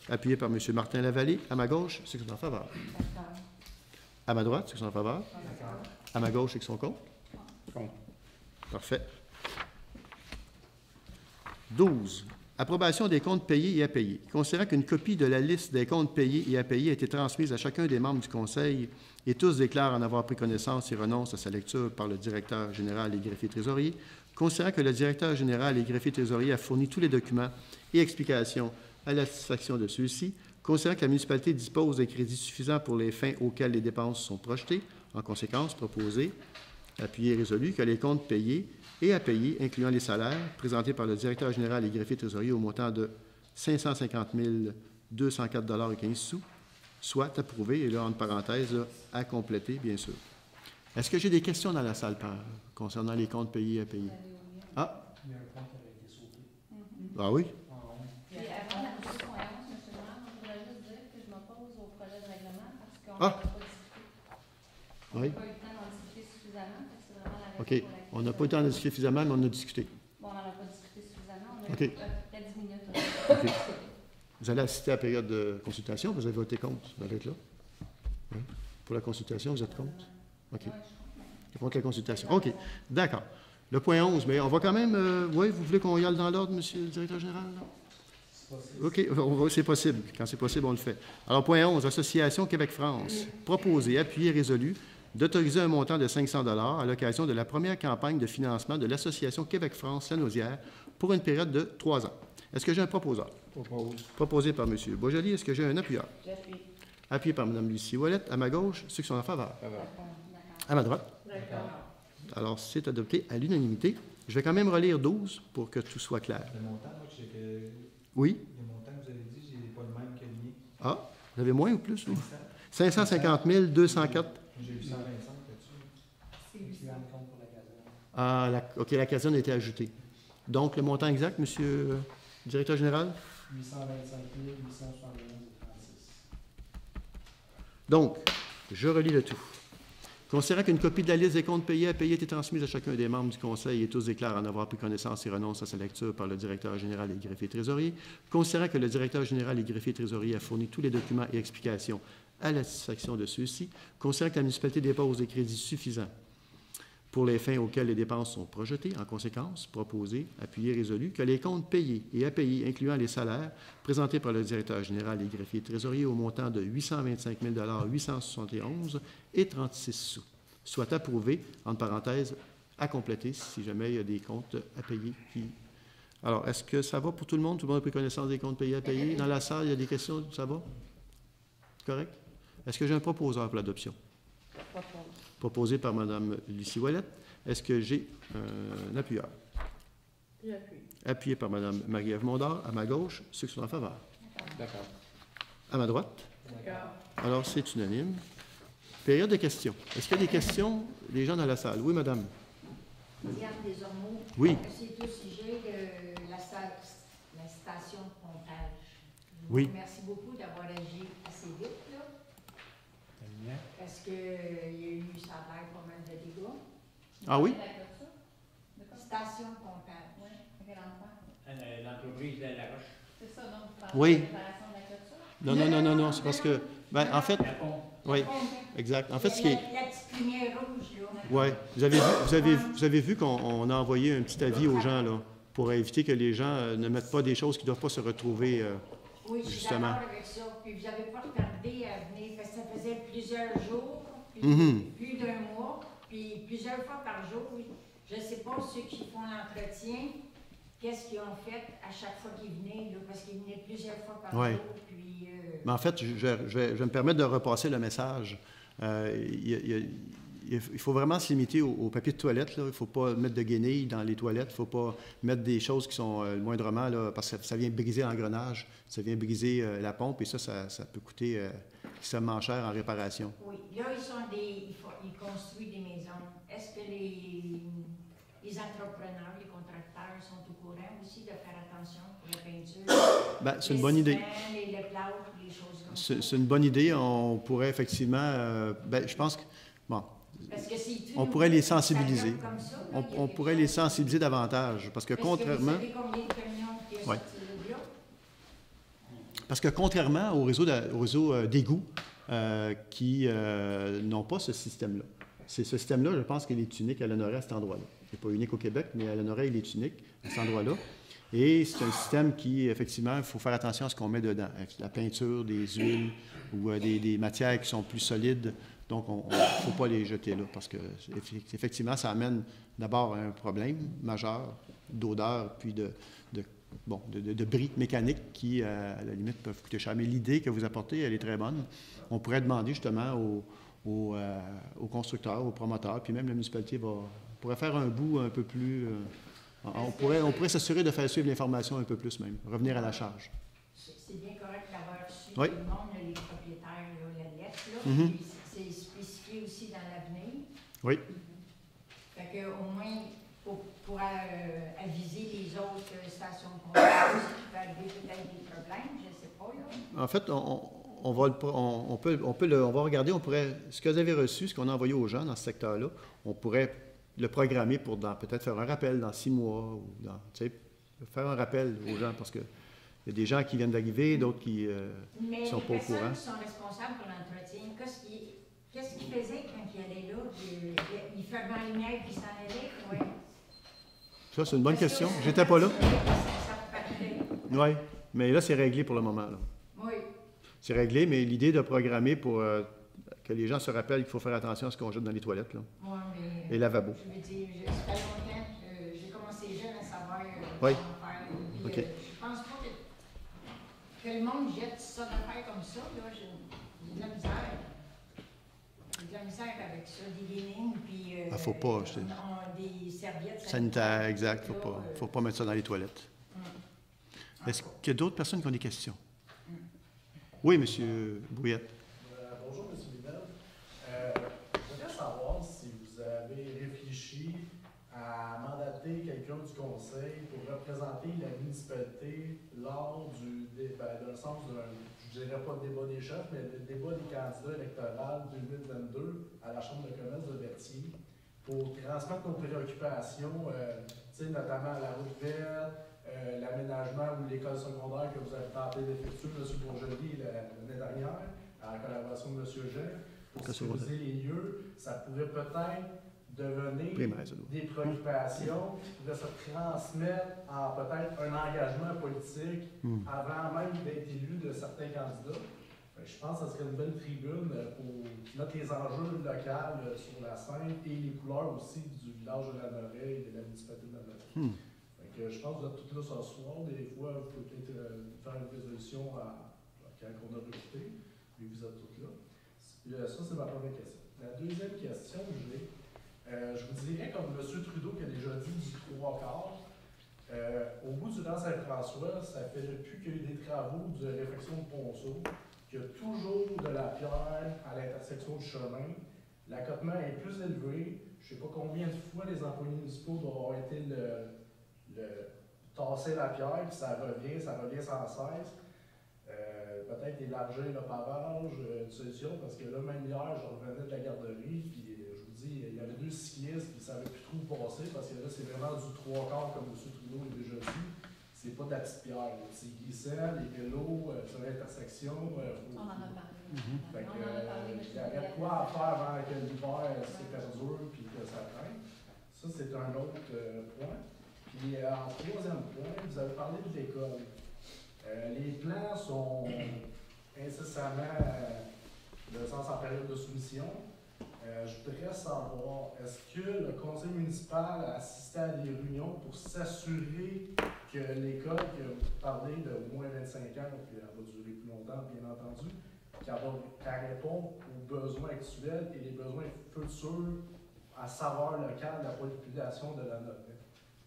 Appuyé par M. Martin Lavallée. À ma gauche, ceux qui sont en faveur. D'accord. À ma droite, ceux qui sont en faveur. D'accord. À ma gauche, ceux qui sont contre. Contre. Parfait. 12. Approbation des comptes payés et à payer. Considérant qu'une copie de la liste des comptes payés et à payer a été transmise à chacun des membres du Conseil et tous déclarent en avoir pris connaissance et renoncent à sa lecture par le directeur général et greffier trésorier, considérant que le directeur général et greffier trésorier a fourni tous les documents et explications à la satisfaction de ceux-ci, considérant que la municipalité dispose des crédits suffisants pour les fins auxquelles les dépenses sont projetées, en conséquence, proposé, appuyé et résolu que les comptes payés et à payer, incluant les salaires, présentés par le directeur général et greffier trésorier au montant de 550 204,15 $, soit approuvés, et là, entre parenthèses, là, à compléter, bien sûr. Est-ce que j'ai des questions dans la salle concernant les comptes payés et à payer? Ah, Il y a un point qui avait été sauté. ah oui? En honte. Puis avant la 10.11, M. le maire, je voudrais juste dire que je m'oppose au projet de règlement parce qu'on n'a Ah! pas discuté. On Oui. n'a pas eu le temps d'en discuter suffisamment. C'est vraiment la raison OK. pour laquelle- On n'a pas eu le temps de discuter suffisamment, mais on a discuté. Bon, on n'en a pas discuté suffisamment. On a OK. eu à peu près 10 minutes. OK. Vous allez assister à la période de consultation. Vous avez voté contre. Vous allez être là. Oui. Pour la consultation, vous êtes contre? OK. Ouais, je comprends. Contre la consultation. OK. D'accord. Le point 11, mais on va quand même... oui, vous voulez qu'on y aille dans l'ordre, monsieur le directeur général? Là? OK, c'est possible. Quand c'est possible, on le fait. Alors, point 11, Association Québec-France. Proposé, appuyé, résolu d'autoriser un montant de 500 $ à l'occasion de la première campagne de financement de l'Association Québec-France Lanaudière pour une période de 3 ans. Est-ce que j'ai un proposeur? Proposé par M. Boisjoli. Est-ce que j'ai un appuyeur? J'appuie. Appuyé par Mme Lucie Ouellette. À ma gauche, ceux qui sont en faveur. D'accord. À ma droite. D'accord. Alors, c'est adopté à l'unanimité. Je vais quand même relire 12 pour que tout soit clair. Le montant, moi, je sais que Oui? le montant que vous avez dit, j'ai pas le même que le mien. Ah, vous avez moins ou plus? Vous? 500. 550 204. J'ai eu 125 là-dessus. C'est Tu 800. rends compte pour la caserne. Ah, OK, la caserne a été ajoutée. Donc, le montant exact, monsieur le directeur général? 825 871,36. Donc, je relis le tout. Considérant qu'une copie de la liste des comptes payés a été transmise à chacun des membres du Conseil et tous déclarent en avoir pris connaissance et renoncent à sa lecture par le directeur général et greffier trésorier, considérant que le directeur général et greffier trésorier a fourni tous les documents et explications à la satisfaction de ceux-ci, considérant que la municipalité dépose des crédits suffisants pour les fins auxquelles les dépenses sont projetées, en conséquence, proposé, appuyé, résolu, que les comptes payés et à payer, incluant les salaires, présentés par le directeur général et greffier trésorier au montant de 825 871 et 36 sous, soient approuvés, entre parenthèses, à compléter si jamais il y a des comptes à payer qui... Alors, est-ce que ça va pour tout le monde? Tout le monde a pris connaissance des comptes payés à payer? Dans la salle, il y a des questions? Ça va? Correct? Est-ce que j'ai un proposeur pour l'adoption? Proposé par Mme Lucie Ouellette. Est-ce que j'ai un appuyeur? J'appuie. Appuyé par Mme Marie-Ève Mondor. À ma gauche, ceux qui sont en faveur. D'accord. À ma droite. D'accord. Alors, c'est unanime. Période de questions. Est-ce qu'il y a des questions des gens dans la salle? Oui, madame. Diane Desormeaux. Oui. C'est au sujet de la station de pompage. Je Oui. vous remercie beaucoup d'avoir agi assez vite, là. Parce qu'il y a eu, ça a l'air pas mal de dégâts. Ah oui? La clôture? De quoi? Station de pompage. Oui, à quel endroit? L'entreprise de La Roche. C'est ça, donc vous parlez Oui. de réparation de la clôture? Non, c'est parce que... Ben, en fait... Oui, exact. En fait, ce qui est... La petite lumière rouge, là. Oui. Vous avez vu qu'on a envoyé un petit avis aux gens, là, pour éviter que les gens ne mettent pas des choses qui ne doivent pas se retrouver, Oui, je suis justement. d'accord avec ça. Puis vous n'avez pas retardé à venir, parce que ça faisait plusieurs jours, plus d'un mois, puis plusieurs fois par jour. Oui. Je ne sais pas ceux qui font l'entretien, qu'est-ce qu'ils ont fait à chaque fois qu'ils venaient, là, parce qu'ils venaient plusieurs fois par Ouais. jour. Puis, Mais en fait, je vais me permettre de repasser le message. Il faut vraiment se limiter au papier de toilette, là. Il ne faut pas mettre de guenilles dans les toilettes. Il ne faut pas mettre des choses qui sont moindrement, là, parce que ça vient briser l'engrenage, ça vient briser la pompe, et ça peut coûter extrêmement cher en réparation. oui, là, ils construisent des maisons. Est-ce que les entrepreneurs, les contracteurs sont au courant aussi de faire attention pour la peinture? Ben, c'est une bonne idée. Les plâtres, les choses comme ça. C'est une bonne idée. On pourrait effectivement... je pense que... Bon, Parce que c'est on pourrait les sensibiliser. Comme ça, là, on pourrait les sensibiliser davantage, parce que contrairement... Vous savez combien de camions qui sont Ouais. sortis de là? Parce que contrairement au réseau d'égouts qui n'ont pas ce système-là. Ce système-là, je pense qu'il est unique à Lanoraie à cet endroit-là. Il n'est pas unique au Québec, mais à Lanoraie, il est unique à cet endroit-là. Et c'est un système qui, effectivement, il faut faire attention à ce qu'on met dedans. La peinture, des huiles ou des matières qui sont plus solides. Donc, il ne faut pas les jeter là, parce que, effectivement, ça amène d'abord un problème majeur d'odeur, puis de bris mécaniques qui, à la limite, peuvent coûter cher. Mais l'idée que vous apportez, elle est très bonne. On pourrait demander justement aux constructeurs, aux promoteurs, puis même la municipalité pourrait faire un bout un peu plus... on pourrait s'assurer de faire suivre l'information un peu plus même, revenir à la charge. C'est bien correct d'avoir reçu Oui. tout le monde, les propriétaires, là, la lettre, là. Mhm. Puis c'est spécifié aussi dans l'avenir. Oui. Fait qu'au moins, pour aviser les autres stations de pompage qui peuvent arriver peut-être des problèmes, je ne sais pas, là. En fait, on va regarder, ce que vous avez reçu, ce qu'on a envoyé aux gens dans ce secteur-là, on pourrait le programmer pour peut-être faire un rappel dans 6 mois, ou faire un rappel aux gens, parce que il y a des gens qui viennent d'arriver, d'autres qui ne sont pas au courant. Mais les personnes qui sont responsables pour l'entretien, qu'est-ce qu'ils faisaient quand ils allaient là? Ils fermaient la lumière et ils s'en allaient? Ouais. Ça, c'est une bonne question. J'étais pas là. Ça partait. Oui, mais là, c'est réglé pour le moment, là. Oui. C'est réglé, mais l'idée de programmer pour que les gens se rappellent qu'il faut faire attention à ce qu'on jette dans les toilettes, là. Ouais, mais, Et lavabo. Je veux dire, ça fait longtemps que j'ai commencé jeune à savoir Oui. comment faire. Puis, OK. je pense pas que le monde jette ça d'affaires comme ça. Là, j'ai de la misère. J'ai de la misère avec ça, des guenilles, puis Faut pas, des serviettes sanitaire, exact. Là, Faut pas mettre ça dans les toilettes. Est-ce qu'il y a d'autres personnes qui ont des questions? Oui, M. Brouillette. Bonjour, M. lors dans le sens je dirais pas le débat des chefs, mais le débat des candidats électoraux 2022 à la Chambre de commerce de Berthier pour transmettre nos préoccupations, notamment la route verte, l'aménagement ou l'école secondaire que vous avez tenté d'effectuer, M. Bourgeois, l'année dernière, en collaboration de M. Jean, pour sécuriser les lieux. Ça pourrait peut-être devenir des préoccupations qui pourraient se transmettre en peut-être un engagement politique avant même d'être élu de certains candidats. Je pense que ce serait une belle tribune pour mettre les enjeux locaux sur la scène et les couleurs aussi du village de la Noraie et de la municipalité de la Noraie. Je pense que vous êtes tous là ce soir. Des fois, vous pouvez peut-être faire une résolution quand on a recruté, mais vous êtes tous là. Ça, c'est ma première question. La deuxième question que j'ai, je vous dirais, comme M. Trudeau qui a déjà dit du 3/4, au bout du Rang Saint-François, ça fait depuis qu'il y a eu des travaux de réfection de Ponceau, qu'il y a toujours de la pierre à l'intersection du chemin. L'accotement est plus élevé. Je ne sais pas combien de fois les employés municipaux doivent avoir été tasser la pierre, puis ça revient sans cesse. Peut-être élargir le pavage, une solution, parce que là, même hier, je revenais de la garderie, puis je vous dis, il y avait 2 cyclistes, puis ils ne savaient plus trop où passer, parce que là, c'est vraiment du 3/4, comme M. Trudeau l'a déjà dit. C'est pas de la petite pierre, c'est glissant, les vélos, sur l'intersection. On en a parlé. Il y avait quoi à faire avant que l'hiver se perdure, puis que ça traîne. Ça, c'est un autre point. Puis en troisième point, vous avez parlé de l'école. Les plans sont incessamment, dans le sens en période de soumission. Je voudrais savoir, est-ce que le conseil municipal a assisté à des réunions pour s'assurer que l'école, qui a parlé de moins 25 ans, puis elle va durer plus longtemps, bien entendu, qu'elle répond aux besoins actuels et les besoins futurs à savoir local de la population de la Noraie?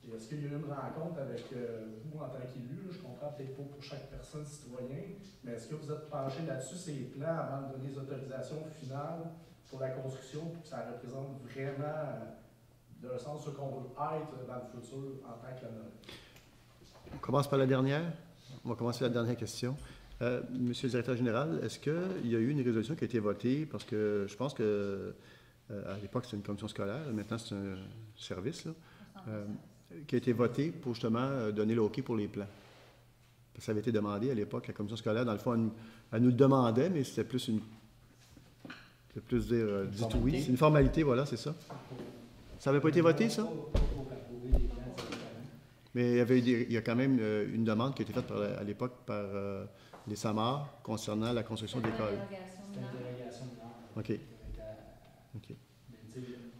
Et est-ce qu'il y a eu une rencontre avec vous en tant qu'élu? Je comprends peut-être pas pour chaque personne citoyen, mais est-ce que vous êtes penché là-dessus, ces plans, avant de donner les autorisations finales pour la construction, pour que ça représente vraiment, dans le sens ce qu'on veut être dans le futur en tant que la Noraie? On commence par la dernière. On va commencer la dernière question. Monsieur le directeur général, est-ce qu'il y a eu une résolution qui a été votée? Parce que je pense que à l'époque, c'était une commission scolaire. Maintenant, c'est un service là, qui a été votée pour justement donner le OK pour les plans. Parce que ça avait été demandé à l'époque. La commission scolaire, dans le fond, elle nous le demandait, mais c'était plus une... C'est plus dire, dites oui. C'est une formalité, voilà, c'est ça. Ça n'avait pas été voté, ça? Mais il y a quand même une demande qui a été faite à l'époque par les SAMAR concernant la construction d'écoles. C'était une délégation de nord. OK. OK.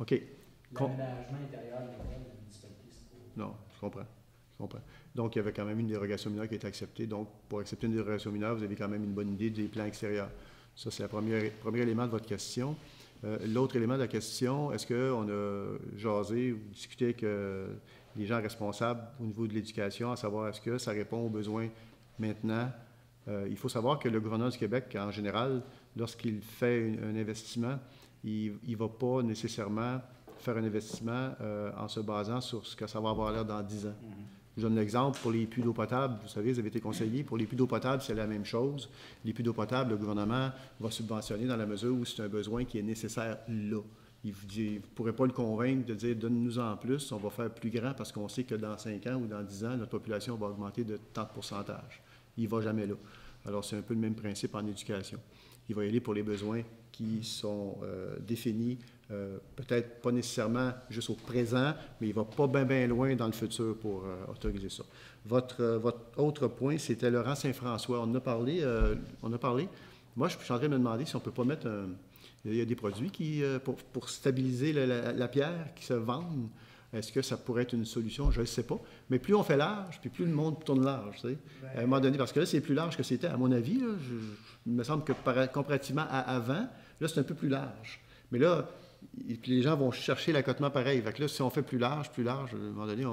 OK. L'aménagement intérieur de l'école, la municipalité, c'est pas... Non, je comprends. Donc, il y avait quand même une dérogation mineure qui a été acceptée. Donc, pour accepter une dérogation mineure, vous avez quand même une bonne idée des plans extérieurs. Ça, c'est le premier élément de votre question. L'autre élément de la question, est-ce qu'on a jasé ou discuté avec les gens responsables au niveau de l'éducation, à savoir est-ce que ça répond aux besoins maintenant? Il faut savoir que le gouvernement du Québec, en général, lorsqu'il fait un investissement, il ne va pas nécessairement faire un investissement en se basant sur ce que ça va avoir l'air dans 10 ans. Je donne l'exemple pour les puits d'eau potable. Vous savez, vous avez été conseillé. Pour les puits d'eau potable, c'est la même chose. Les puits d'eau potable, le gouvernement va subventionner dans la mesure où c'est un besoin qui est nécessaire là. Vous ne pourrez pas le convaincre de dire « donne-nous en plus, on va faire plus grand parce qu'on sait que dans 5 ans ou dans 10 ans, notre population va augmenter de tant de pourcentage. » Il ne va jamais là. Alors, c'est un peu le même principe en éducation. Il va y aller pour les besoins qui sont définis, peut-être pas nécessairement juste au présent, mais il ne va pas bien loin dans le futur pour autoriser ça. Votre autre point, c'était le Rang Saint-François. On en a parlé. Moi, je suis en train de me demander si on ne peut pas mettre il y a des produits qui, pour stabiliser la pierre qui se vendent. Est-ce que ça pourrait être une solution? Je ne sais pas. Mais plus on fait large, puis plus le monde tourne large. Tu sais. À un moment donné, parce que là, c'est plus large que c'était, à mon avis. Là, il me semble que comparativement à avant, là, c'est un peu plus large. Mais là, puis les gens vont chercher l'accotement pareil. Fait que là, si on fait plus large, à un moment donné,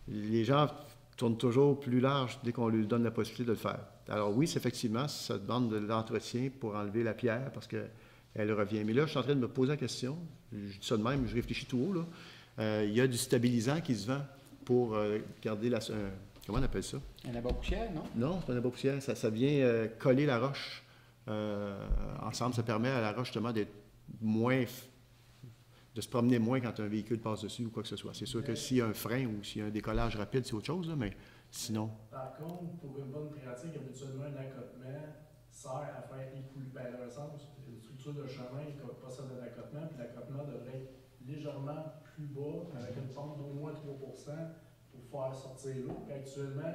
les gens tournent toujours plus large dès qu'on leur donne la possibilité de le faire. Alors oui, effectivement, ça demande de l'entretien pour enlever la pierre parce qu'elle revient. Mais là, je suis en train de me poser la question. Je dis ça de même, je réfléchis tout haut, là. Il y a du stabilisant qui se vend pour garder comment on appelle ça? Un abat poussière, non? Non, c'est pas un abat poussière. Ça vient coller la roche ensemble. Ça permet à la roche justement d'être moins... de se promener moins quand un véhicule passe dessus ou quoi que ce soit. C'est sûr que s'il y a un frein ou s'il y a un décollage rapide, c'est autre chose, là, mais sinon... Par contre, pour une bonne pratique, habituellement, un accotement sert à faire écouler, dans le sens, une structure de chemin qui possède un accotement, puis l'accotement devrait être légèrement plus bas, avec une pente d'au moins 3 pour faire sortir l'eau. Actuellement,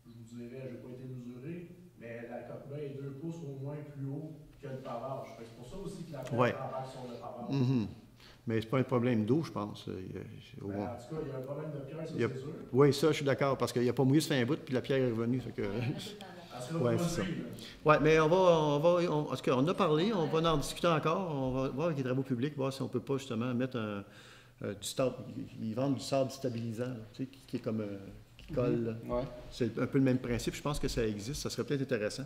je vous dirais, je n'ai pas été mesuré, mais l'accotement est 2 pouces au moins plus haut que le pavage. C'est pour ça aussi que la pierre embarque sur le pavage. Mm-hmm. Mais c'est pas un problème d'eau, je pense. En tout cas, il y a un problème de pierre, ça c'est sûr. Oui, ça, je suis d'accord, parce qu'il n'a pas mouillé sur un bout, puis la pierre est revenue. Fait que... Oui, c'est ça. Oui, mais en tout cas, on a parlé, on va en discuter encore, on va voir avec les travaux publics, voir si on ne peut pas justement mettre du sable. Ils vendent du sable stabilisant, là, tu sais, qui est comme qui colle. Ouais. C'est un peu le même principe, je pense que ça existe, ça serait peut-être intéressant.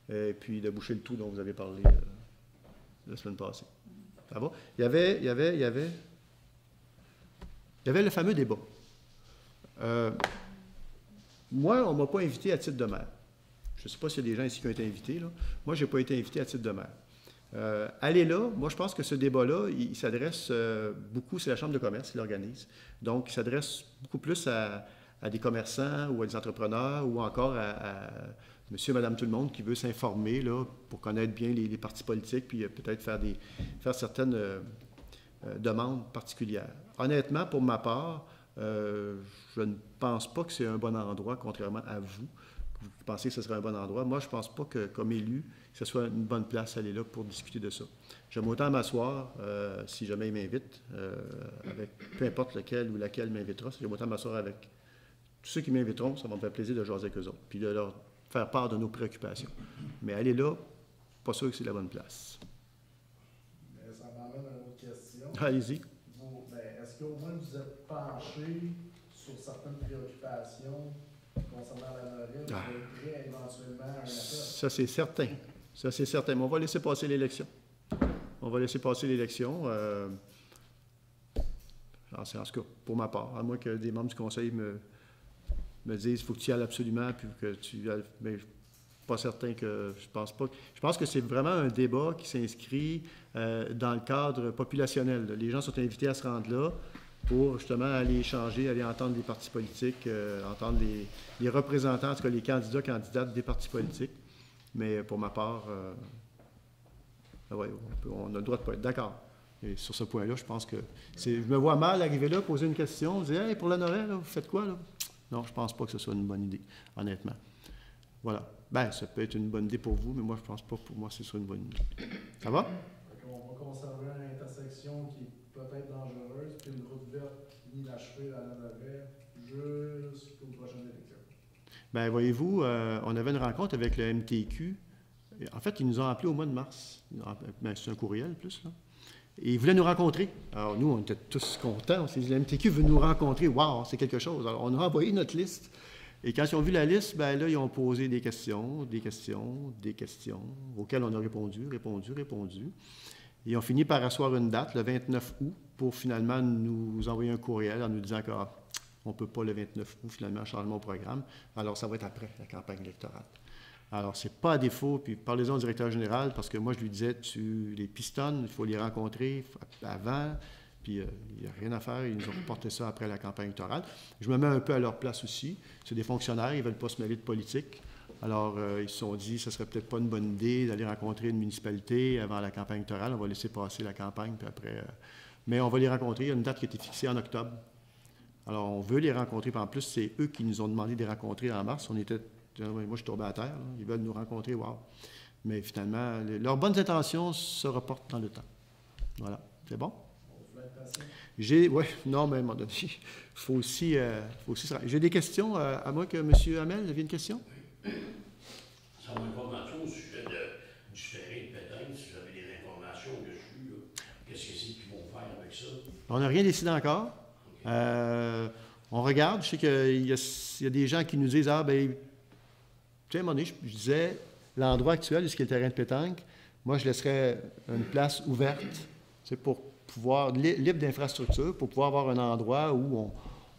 Et puis de boucher le trou dont vous avez parlé la semaine passée. Ça va? Il y avait le fameux débat. Moi, on ne m'a pas invité à titre de maire. Je ne sais pas s'il y a des gens ici qui ont été invités. Là. Moi, je n'ai pas été invité à titre de maire. Allez là, moi, je pense que ce débat-là, il s'adresse beaucoup, c'est la Chambre de commerce qui l'organise. Donc, il s'adresse beaucoup plus à des commerçants ou à des entrepreneurs ou encore à monsieur, madame, tout le monde qui veut s'informer là, pour connaître bien les partis politiques puis peut-être faire certaines demandes particulières. Honnêtement, pour ma part, je ne pense pas que c'est un bon endroit, contrairement à vous. Vous pensez que ce serait un bon endroit. Moi, je ne pense pas que, comme élu, que ce soit une bonne place à aller là pour discuter de ça. J'aime autant m'asseoir, si jamais il m'invite, avec peu importe lequel ou laquelle m'invitera, j'aime autant m'asseoir avec tous ceux qui m'inviteront, ça va me faire plaisir de jaser avec eux autres, puis de leur faire part de nos préoccupations. Mais aller là, pas sûr que c'est la bonne place. Mais ça m'amène à une autre question. Allez-y. Est-ce qu'au moins vous êtes penché sur certaines préoccupations concernant la Norvège, vous êtes prêt éventuellement à un appel? Ça, c'est certain. Ça, c'est certain. Mais on va laisser passer l'élection. On va laisser passer l'élection. En tout cas, pour ma part, à moins que des membres du conseil me disent qu'il faut que tu y ailles absolument, puis que tu y ailles. Mais je ne suis pas certain que. Je pense pas. Je pense que c'est vraiment un débat qui s'inscrit dans le cadre populationnel. Les gens sont invités à se rendre là pour justement aller échanger, aller entendre les partis politiques, entendre les représentants, en tout cas les candidats, candidates des partis politiques. Mais pour ma part, ouais, on a le droit de ne pas être d'accord. Et sur ce point-là, je pense que je me vois mal arriver là, poser une question, dire « Hey, pour la Noël, vous faites quoi? » là? Non, je ne pense pas que ce soit une bonne idée, honnêtement. Voilà. Ben, ça peut être une bonne idée pour vous, mais moi, je ne pense pas que pour moi, ce soit une bonne idée. Ça va? On va conserver une intersection qui est peut-être dangereuse, puis une route verte inachevée à la Noël jusqu'aux prochaines élections. Bien, voyez-vous, on avait une rencontre avec le MTQ. En fait, ils nous ont appelés au mois de mars. Ben, c'est un courriel, plus, là. Et ils voulaient nous rencontrer. Alors, nous, on était tous contents. On s'est dit, le MTQ veut nous rencontrer. Wow, c'est quelque chose. Alors, on a envoyé notre liste. Et quand ils ont vu la liste, bien là, ils ont posé des questions, auxquelles on a répondu. Et ils ont fini par asseoir une date, le 29 août, pour finalement nous envoyer un courriel en nous disant qu'on ne peut pas le 29 août, finalement, changer mon programme. Alors, ça va être après la campagne électorale. Alors, ce n'est pas à défaut, puis parlez-en au directeur général, parce que moi, je lui disais, les pistons, il faut les rencontrer avant, puis il n'y a rien à faire, ils nous ont reporté ça après la campagne électorale. Je me mets un peu à leur place aussi. C'est des fonctionnaires, ils ne veulent pas se mêler de politique. Alors, ils se sont dit, ce ne serait peut-être pas une bonne idée d'aller rencontrer une municipalité avant la campagne électorale. On va laisser passer la campagne, puis après... mais on va les rencontrer. Il y a une date qui a été fixée en octobre. Alors, on veut les rencontrer, puis en plus, c'est eux qui nous ont demandé de les rencontrer en mars. Moi, je suis tombé à terre. Là. Ils veulent nous rencontrer, wow. Mais finalement, leurs bonnes intentions se reportent dans le temps. Voilà. C'est bon? Oui, non, mais à un moment donné, il faut aussi j'ai des questions, à moins que M. Hamel ait une question? Oui. Sans information au sujet du terrain de Pétain, si vous avez des informations dessus, qu'est-ce que c'est qu'ils vont faire avec ça? On n'a rien décidé encore. Okay. On regarde. Je sais qu'il y a des gens qui nous disent, tu sais, à un moment donné, je disais, l'endroit actuel, où est-ce qu'il y a le terrain de pétanque, moi, je laisserais une place ouverte, pour pouvoir, libre d'infrastructure, pour pouvoir avoir un endroit où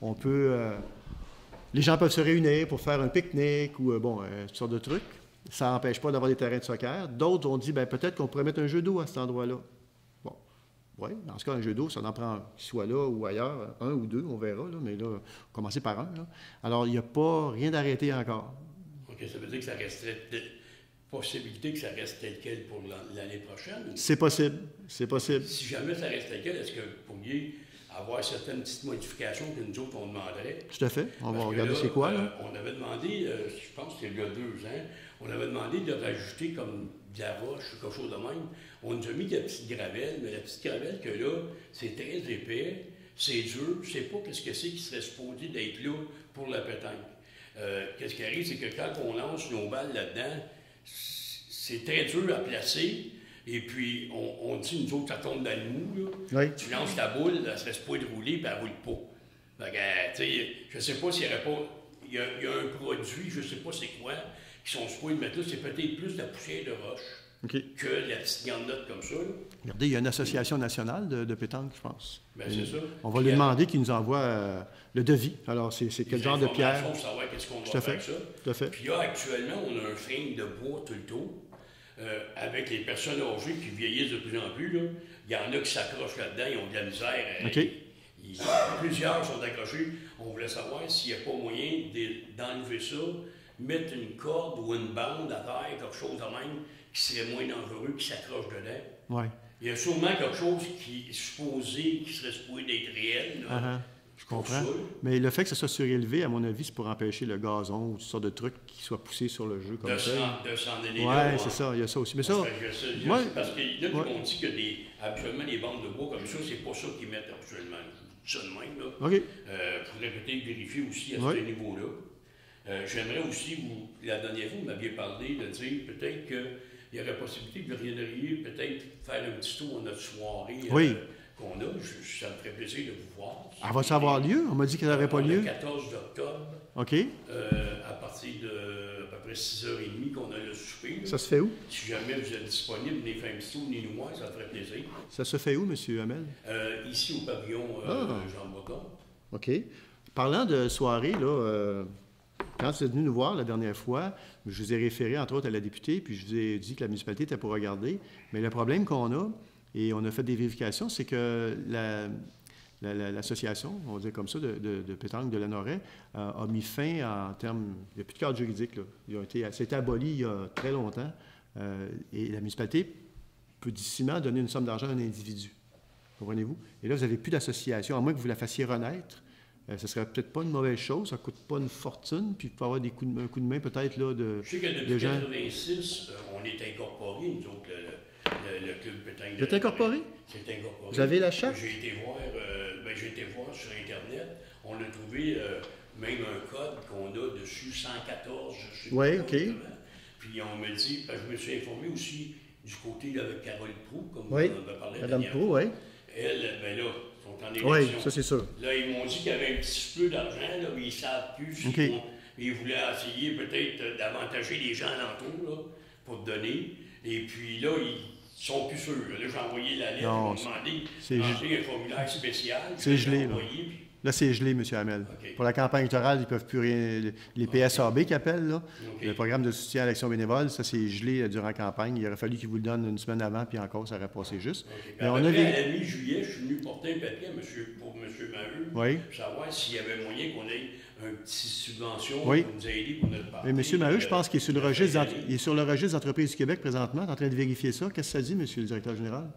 on peut Les gens peuvent se réunir pour faire un pique-nique ou toutes sortes de trucs. Ça n'empêche pas d'avoir des terrains de soccer. D'autres ont dit, peut-être qu'on pourrait mettre un jeu d'eau à cet endroit-là. Bon, oui, dans ce cas, un jeu d'eau, ça en prend qu'il soit là ou ailleurs, un ou deux, on verra, là, mais là, commencer par un. Là. Alors, il n'y a pas rien d'arrêté encore. OK, ça veut dire que ça resterait possibilité que ça reste tel quel pour l'année prochaine? C'est possible, c'est possible. Si jamais ça reste tel quel, est-ce que vous pourriez avoir certaines petites modifications que nous autres, on demanderait? Tout à fait. On va regarder là, c'est quoi, là. On avait demandé, je pense que c'était il y a 2 ans, on avait demandé de rajouter comme de la roche ou quelque chose de même. On nous a mis de la petite gravelle, mais la petite gravelle que là, c'est très épais, c'est dur, je ne sais pas qu'est-ce que c'est qui serait supposé d'être là pour la pétanque. Qu'est-ce qui arrive, c'est que quand on lance nos balles là-dedans, c'est très dur à placer. Et puis, on dit, nous autres, ça tombe dans le mou. Là. Oui. Tu lances ta boule, elle serait supposée de rouler, puis elle ne roule pas. Donc, tu sais, je ne sais pas s'il n'y aurait pas... Il y a un produit, je ne sais pas c'est quoi, qui sont supposés de mettre là. C'est peut-être plus de la poussière de roche que la petite garnotte comme ça. Là. Regardez, il y a une association nationale de pétanque, je pense. Bien, c'est ça. On va lui demander qu'il nous envoie le devis. Alors, c'est quel genre de pierre? Pour savoir qu'est-ce qu'on doit faire avec ça. Tout à fait. Puis là, actuellement, on a un frame de bois tout le tour. Avec les personnes âgées qui vieillissent de plus en plus, là, il y en a qui s'accrochent là-dedans, ils ont de la misère. Plusieurs sont accrochés. On voulait savoir s'il n'y a pas moyen d'enlever ça, mettre une corde ou une bande à terre, quelque chose de même, qui serait moins dangereux, qui s'accroche dedans. Ouais. Il y a sûrement quelque chose qui serait supposé d'être réel. Là, je comprends. Mais le fait que ça soit surélevé, à mon avis, c'est pour empêcher le gazon ou toutes sortes de trucs qui soient poussés sur le jeu comme ça. De s'en aller là. Oui, c'est ça, il y a ça aussi. Mais ça, parce qu'il y en a qui m'ont dit que habituellement, les bandes de bois comme ça, c'est pas ça qu'ils mettent habituellement. Ça de même, là. OK. Faudrait peut-être vérifier aussi à ce niveau-là. J'aimerais aussi, la dernière fois, vous m'aviez parlé de dire peut-être qu'il y aurait possibilité que vous reviendriez peut-être faire un petit tour à notre soirée. Qu'on a, ça me ferait plaisir de vous voir. Elle va-tu avoir lieu? On m'a dit qu'elle n'aurait pas lieu. Le 14 octobre. OK. À partir de à peu près 6h30 qu'on a le souper. Là. Ça se fait où? Si jamais vous êtes disponible, venez faire un petit tour, venez nous voir, ça me ferait plaisir. Ça se fait où, M. Hamel? Ici au pavillon Jean-Breton. OK. Parlant de soirée, là, quand vous êtes venu nous voir la dernière fois, je vous ai référé, entre autres, à la députée, puis je vous ai dit que la municipalité était pour regarder. Mais le problème qu'on a, et on a fait des vérifications, c'est que l'association, on va dire comme ça, de pétanque de Lanoraie, a mis fin en termes... Il n'y a plus de cadre juridique. Là. Ça a été aboli il y a très longtemps. Et la municipalité peut difficilement donner une somme d'argent à un individu. Comprenez-vous? Et là, vous n'avez plus d'association, à moins que vous la fassiez renaître. Ce ne serait peut-être pas une mauvaise chose, ça ne coûte pas une fortune, puis il peut y avoir un coup de main peut-être là, de gens. Je sais que depuis 1986, on est incorporés, nous autres, le club pétanque. Vous êtes incorporé? C'est incorporé. Vous avez la charte? J'ai été voir sur Internet. On a trouvé même un code qu'on a dessus, 114, je sais pas. Oui, OK. Puis on me dit, je me suis informé aussi du côté de Carole Proulx, comme oui. on avait parlé. Madame Proulx, oui. Elle, là, sont en élection. Oui, ça c'est sûr. Là, ils m'ont dit qu'il y avait un petit peu d'argent, là, mais ils ne savent plus. Ils voulaient essayer peut-être d'avantager les gens alentours, là, pour donner. Et puis là, ils sont plus sûrs. Là, j'ai envoyé la lettre, ils m'ont demandé de remplir un formulaire spécial. C'est gelé, là. Là, c'est gelé, M. Hamel. Okay. Pour la campagne électorale, ils ne peuvent plus rien... Les PSAB qui appellent, là, le programme de soutien à l'action bénévole, ça, c'est gelé durant la campagne. Il aurait fallu qu'ils vous le donnent une semaine avant, puis encore, ça aurait passé juste. Mais on à la mi-juillet, je suis venu porter un papier pour M. Maheu, pour savoir s'il y avait moyen qu'on ait une petite subvention pour nous aider pour notre parti. Mais M. Maheu, je pense qu'il est sur le registre des entreprises du Québec présentement, en train de vérifier ça. Qu'est-ce que ça dit, M. le directeur général?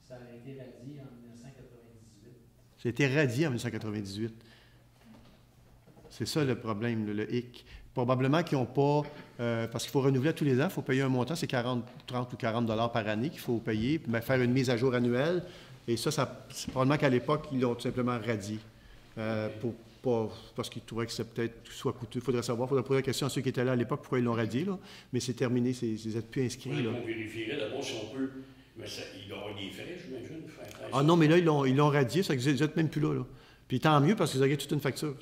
Ça a été radié en 1998. Ça a été radié en 1998. C'est ça le problème, le hic. Probablement qu'ils n'ont pas... parce qu'il faut renouveler tous les ans, il faut payer un montant, c'est 30 ou 40 $ par année qu'il faut payer, puis faire une mise à jour annuelle. Et ça c'est probablement qu'à l'époque, ils l'ont tout simplement radié. Parce qu'ils trouvaient que c'est peut-être soit coûteux. Il faudrait savoir, il faudrait poser la question à ceux qui étaient là à l'époque, pourquoi ils l'ont radié, là. Mais c'est terminé, vous n'êtes plus inscrits. Oui, on vérifierait d'abord si on peut... Mais il doit y avoir des frais, j'imagine. Ah non, mais là, ils l'ont radié, ça vous n'êtes même plus là. Puis tant mieux, parce que vous avez toute une facture.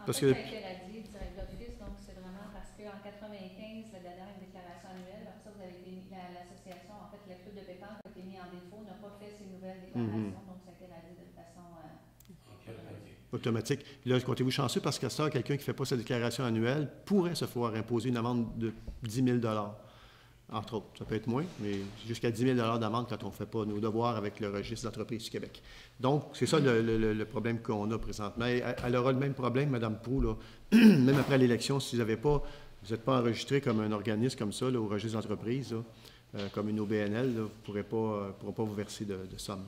Parce que... Ça a été radié direct d'office, donc c'est vraiment parce qu'en 1995, la dernière déclaration annuelle, après ça, vous avez été l'association, en fait, le club de pétanque a été mis en défaut, n'a pas fait ses nouvelles déclarations, donc ça a été radié de façon... automatique. Là, comptez-vous chanceux parce qu'à ça, quelqu'un qui ne fait pas sa déclaration annuelle pourrait se faire imposer une amende de 10 000 entre autres. Ça peut être moins, mais jusqu'à 10 000 d'amende quand on ne fait pas nos devoirs avec le registre d'entreprise du Québec. Donc, c'est ça le problème qu'on a présentement. Et elle aura le même problème, Mme Proulx, là, même après l'élection, si vous n'êtes pas enregistré comme un organisme comme ça, là, au registre d'entreprise, comme une OBNL, là, vous ne pourrez pas vous verser de somme.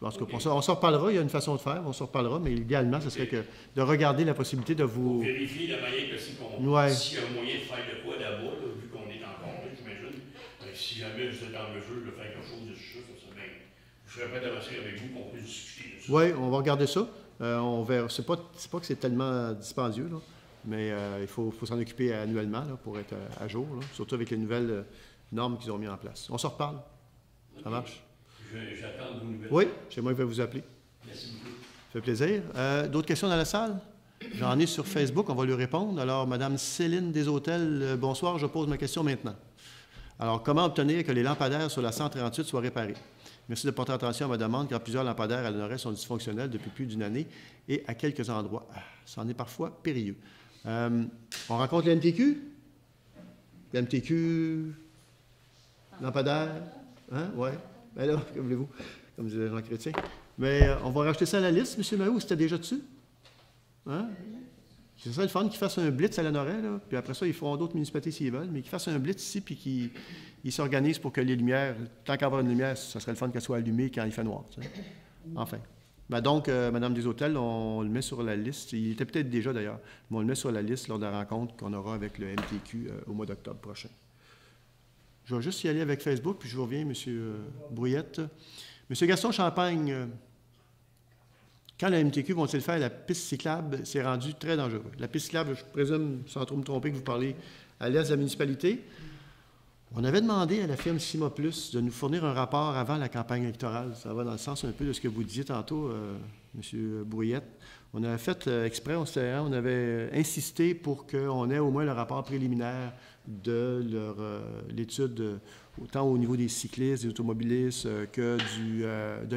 En tout cas, on s'en reparlera, il y a une façon de faire, on s'en reparlera, mais idéalement, ce serait que de regarder la possibilité de vous... Pour vérifier la manière que s'il y a un moyen de faire de quoi là-bas, là, vu qu'on est encore là, j'imagine, si jamais vous êtes en mesure de faire quelque chose de ça, ça serait bien. Je serais prêt d'avancer avec vous qu'on puisse discuter de ça. Oui, on va regarder ça. On verra. C'est pas que c'est tellement dispendieux, là, mais il faut s'en occuper annuellement là, pour être à jour, là, surtout avec les nouvelles normes qu'ils ont mises en place. On se reparle. Okay. Ça marche? J'attends vos nouvelles. Oui, c'est moi qui vais vous appeler. Merci beaucoup. Ça fait plaisir. D'autres questions dans la salle? J'en ai sur Facebook, on va lui répondre. Alors, Mme Céline Deshôtels, bonsoir, je pose ma question maintenant. Alors, comment obtenir que les lampadaires sur la 138 soient réparés? Merci de porter attention à ma demande, car plusieurs lampadaires à l'Honoré sont dysfonctionnels depuis plus d'une année et à quelques endroits. Ça en est parfois périlleux. On rencontre le MTQ? Le MTQ? Lampadaire? Hein? Oui. Ben là, que voulez-vous? Comme disait Jean Chrétien. Mais on va rajouter ça à la liste, M. Mahou, c'était déjà dessus? Hein? C'est ça le fun qu'ils fassent un blitz à l'Honoré, là. Puis après ça, ils feront d'autres municipalités s'ils veulent, mais qu'ils fassent un blitz ici, puis qu'ils s'organisent pour que les lumières, tant qu'à avoir une lumière, ça serait le fun qu'elle soit allumée quand il fait noir. Tu sais. Enfin. Ben donc, Mme Deshôtels, on le met sur la liste. Il était peut-être déjà d'ailleurs, mais on le met sur la liste lors de la rencontre qu'on aura avec le MTQ au mois d'octobre prochain. Je vais juste y aller avec Facebook, puis je vous reviens, M. Brouillette. M. Gaston Champagne, quand le MTQ vont-ils faire la piste cyclable, c'est rendu très dangereux. La piste cyclable, je présume, sans trop me tromper, que vous parlez à l'est de la municipalité. On avait demandé à la firme Cima Plus de nous fournir un rapport avant la campagne électorale. Ça va dans le sens un peu de ce que vous disiez tantôt, M. Brouillette. On avait fait exprès, on avait insisté pour qu'on ait au moins le rapport préliminaire de l'étude, autant au niveau des cyclistes, des automobilistes, que de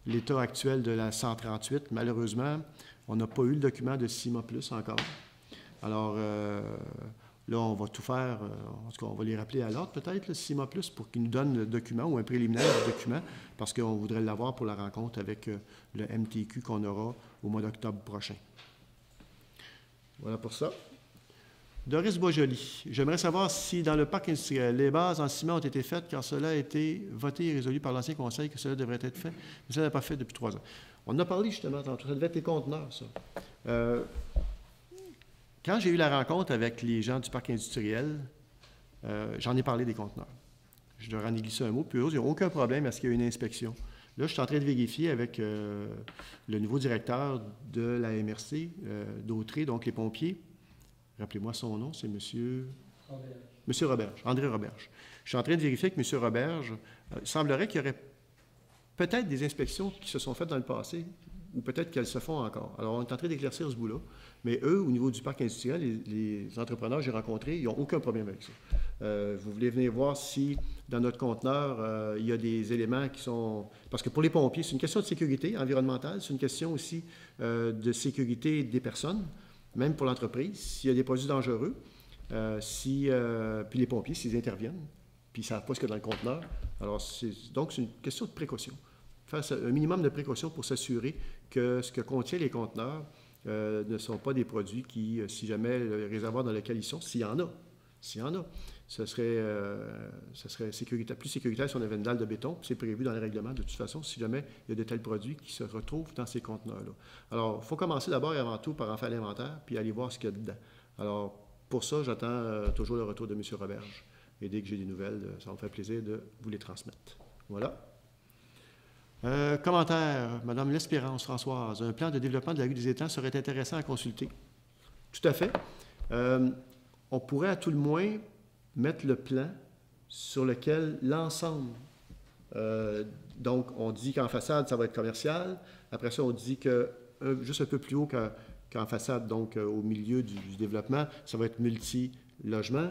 l'état actuel de la 138. Malheureusement, on n'a pas eu le document de Cima Plus encore. Alors, là, on va tout faire, en tout cas, on va les rappeler à l'ordre peut-être, le Cima Plus, pour qu'ils nous donnent le document ou un préliminaire du document, parce qu'on voudrait l'avoir pour la rencontre avec le MTQ qu'on aura au mois d'octobre prochain. Voilà pour ça. Doris Boisjoli, j'aimerais savoir si dans le parc industriel, les bases en ciment ont été faites car cela a été voté et résolu par l'ancien conseil que cela devrait être fait, mais ça n'a pas fait depuis 3 ans. On en a parlé justement tantôt, ça devait être les conteneurs, ça. Quand j'ai eu la rencontre avec les gens du parc industriel, j'en ai parlé des conteneurs. Je leur en ai glissé un mot, puis eux, il n'y a aucun problème à ce qu'il y ait une inspection. Là, je suis en train de vérifier avec le nouveau directeur de la MRC, d'Autré, donc les pompiers. Rappelez-moi son nom, c'est M. Roberge, André Roberge. Je suis en train de vérifier avec M. Roberge. Il semblerait qu'il y aurait peut-être des inspections qui se sont faites dans le passé, ou peut-être qu'elles se font encore. Alors, on est en train d'éclaircir ce bout-là. Mais eux, au niveau du parc industriel, les entrepreneurs que j'ai rencontrés, ils n'ont aucun problème avec ça. Vous voulez venir voir si, dans notre conteneur, il y a des éléments qui sont... Parce que pour les pompiers, c'est une question de sécurité environnementale, c'est une question aussi de sécurité des personnes, même pour l'entreprise. S'il y a des produits dangereux, puis les pompiers, s'ils interviennent, puis ils ne savent pas ce qu'il y a dans le conteneur. Alors, donc, c'est une question de précaution. Faire un minimum de précaution pour s'assurer que ce que contient les conteneurs ne sont pas des produits qui, si jamais le réservoir dans lequel ils sont, s'il y en a, ce serait plus sécuritaire si on avait une dalle de béton. C'est prévu dans les règlements de toute façon, si jamais il y a de tels produits qui se retrouvent dans ces conteneurs-là. Alors, il faut commencer d'abord et avant tout par en faire l'inventaire, puis aller voir ce qu'il y a dedans. Alors, pour ça, j'attends toujours le retour de M. Roberge. Et dès que j'ai des nouvelles, ça me fait plaisir de vous les transmettre. Voilà. Commentaire, Mme L'Espérance, Françoise. Un plan de développement de la rue des Étangs serait intéressant à consulter. Tout à fait. On pourrait à tout le moins mettre le plan sur lequel l'ensemble, donc on dit qu'en façade, ça va être commercial. Après ça, on dit que juste un peu plus haut qu'en façade, donc au milieu du développement, ça va être multi-logement.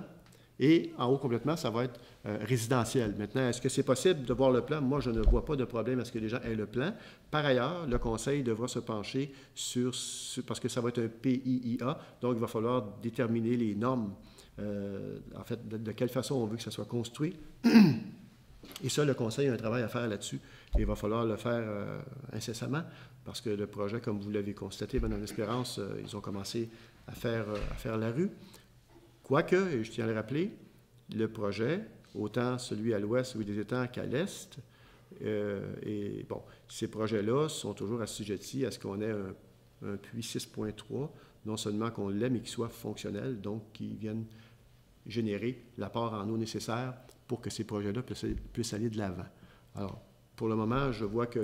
Et en haut complètement, ça va être résidentiel. Maintenant, est-ce que c'est possible de voir le plan? Moi, je ne vois pas de problème à ce que les gens aient le plan. Par ailleurs, le conseil devra se pencher parce que ça va être un PIIA, donc il va falloir déterminer les normes, en fait, de quelle façon on veut que ça soit construit. Et ça, le conseil a un travail à faire là-dessus. Et il va falloir le faire incessamment, parce que le projet, comme vous l'avez constaté, Madame L'Espérance, ils ont commencé à faire la rue. Quoique, et je tiens à le rappeler, le projet, autant celui à l'ouest ou des étangs qu'à l'est, et bon, ces projets-là sont toujours assujettis à ce qu'on ait un puits 6.3, non seulement qu'on l'ait, mais qu'il soit fonctionnel, donc qu'il vienne générer l'apport en eau nécessaire pour que ces projets-là puissent aller de l'avant. Alors, pour le moment, je vois que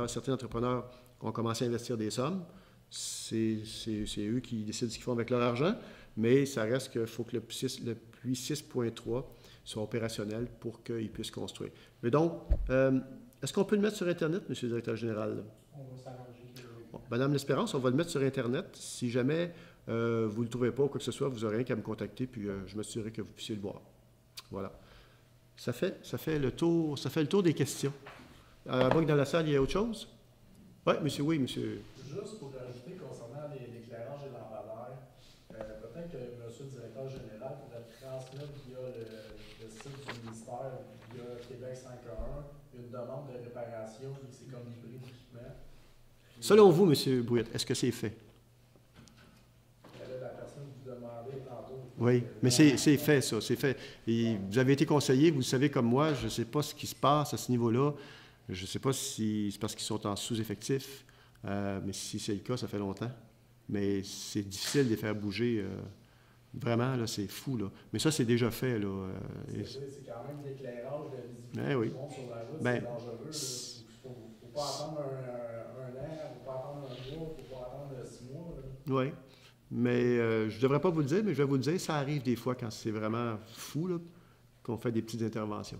certains entrepreneurs ont commencé à investir des sommes. C'est eux qui décident ce qu'ils font avec leur argent, mais ça reste qu'il faut que le puits 6.3 soit opérationnel pour qu'ils puissent construire. Mais donc, est-ce qu'on peut le mettre sur Internet, M. le directeur général? On va s'arranger. Bon, Madame L'Espérance, on va le mettre sur Internet. Si jamais vous ne le trouvez pas ou quoi que ce soit, vous n'aurez rien qu'à me contacter, puis je m'assurerai que vous puissiez le voir. Voilà. Ça fait le tour des questions. À moins que dans la salle, il y ait autre chose? Oui, monsieur. Juste pour rajouter concernant l'éclairage et l'emballage, peut-être que M. le directeur général pourrait transmettre via le site du ministère, via Québec 5.1, une demande de réparation, c'est comme livrer d'équipement. Selon vous, M. Brouillette, est-ce que c'est fait? La personne vous demandait tantôt. Oui, mais c'est fait, ça, c'est fait. Et vous avez été conseiller, vous le savez comme moi, je ne sais pas ce qui se passe à ce niveau-là. Je ne sais pas si c'est parce qu'ils sont en sous-effectif, mais si c'est le cas, ça fait longtemps. Mais c'est difficile de les faire bouger. Vraiment, là, c'est fou, là. Mais ça, c'est déjà fait, là. C'est quand même l'éclairage de visibilité ben oui. sur la route, ben, c'est dangereux. Il ne faut pas attendre un an, il ne faut pas attendre un mois, il ne faut pas attendre 6 mois. Oui. Mais je ne devrais pas vous le dire, mais je vais vous le dire, ça arrive des fois quand c'est vraiment fou, là, qu'on fait des petites interventions.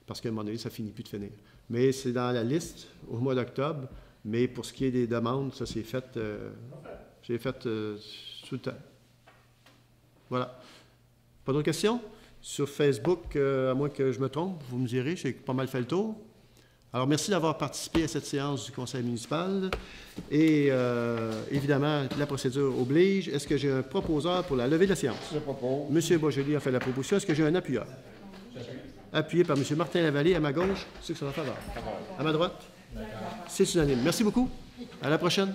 Parce qu'à un moment donné, ça ne finit plus de finir. Mais c'est dans la liste au mois d'octobre. Mais pour ce qui est des demandes, ça c'est fait, j'ai fait tout le temps. Voilà. Pas d'autres questions? Sur Facebook, à moins que je me trompe, vous me direz, j'ai pas mal fait le tour. Alors, merci d'avoir participé à cette séance du conseil municipal. Et évidemment, la procédure oblige. Est-ce que j'ai un proposeur pour la levée de la séance? Je propose. M. Boisjoli a fait la proposition. Est-ce que j'ai un appuyeur? Appuyé par M. Martin Lavallée, à ma gauche, ceux qui sont en faveur. À ma droite? C'est unanime. Merci beaucoup. À la prochaine.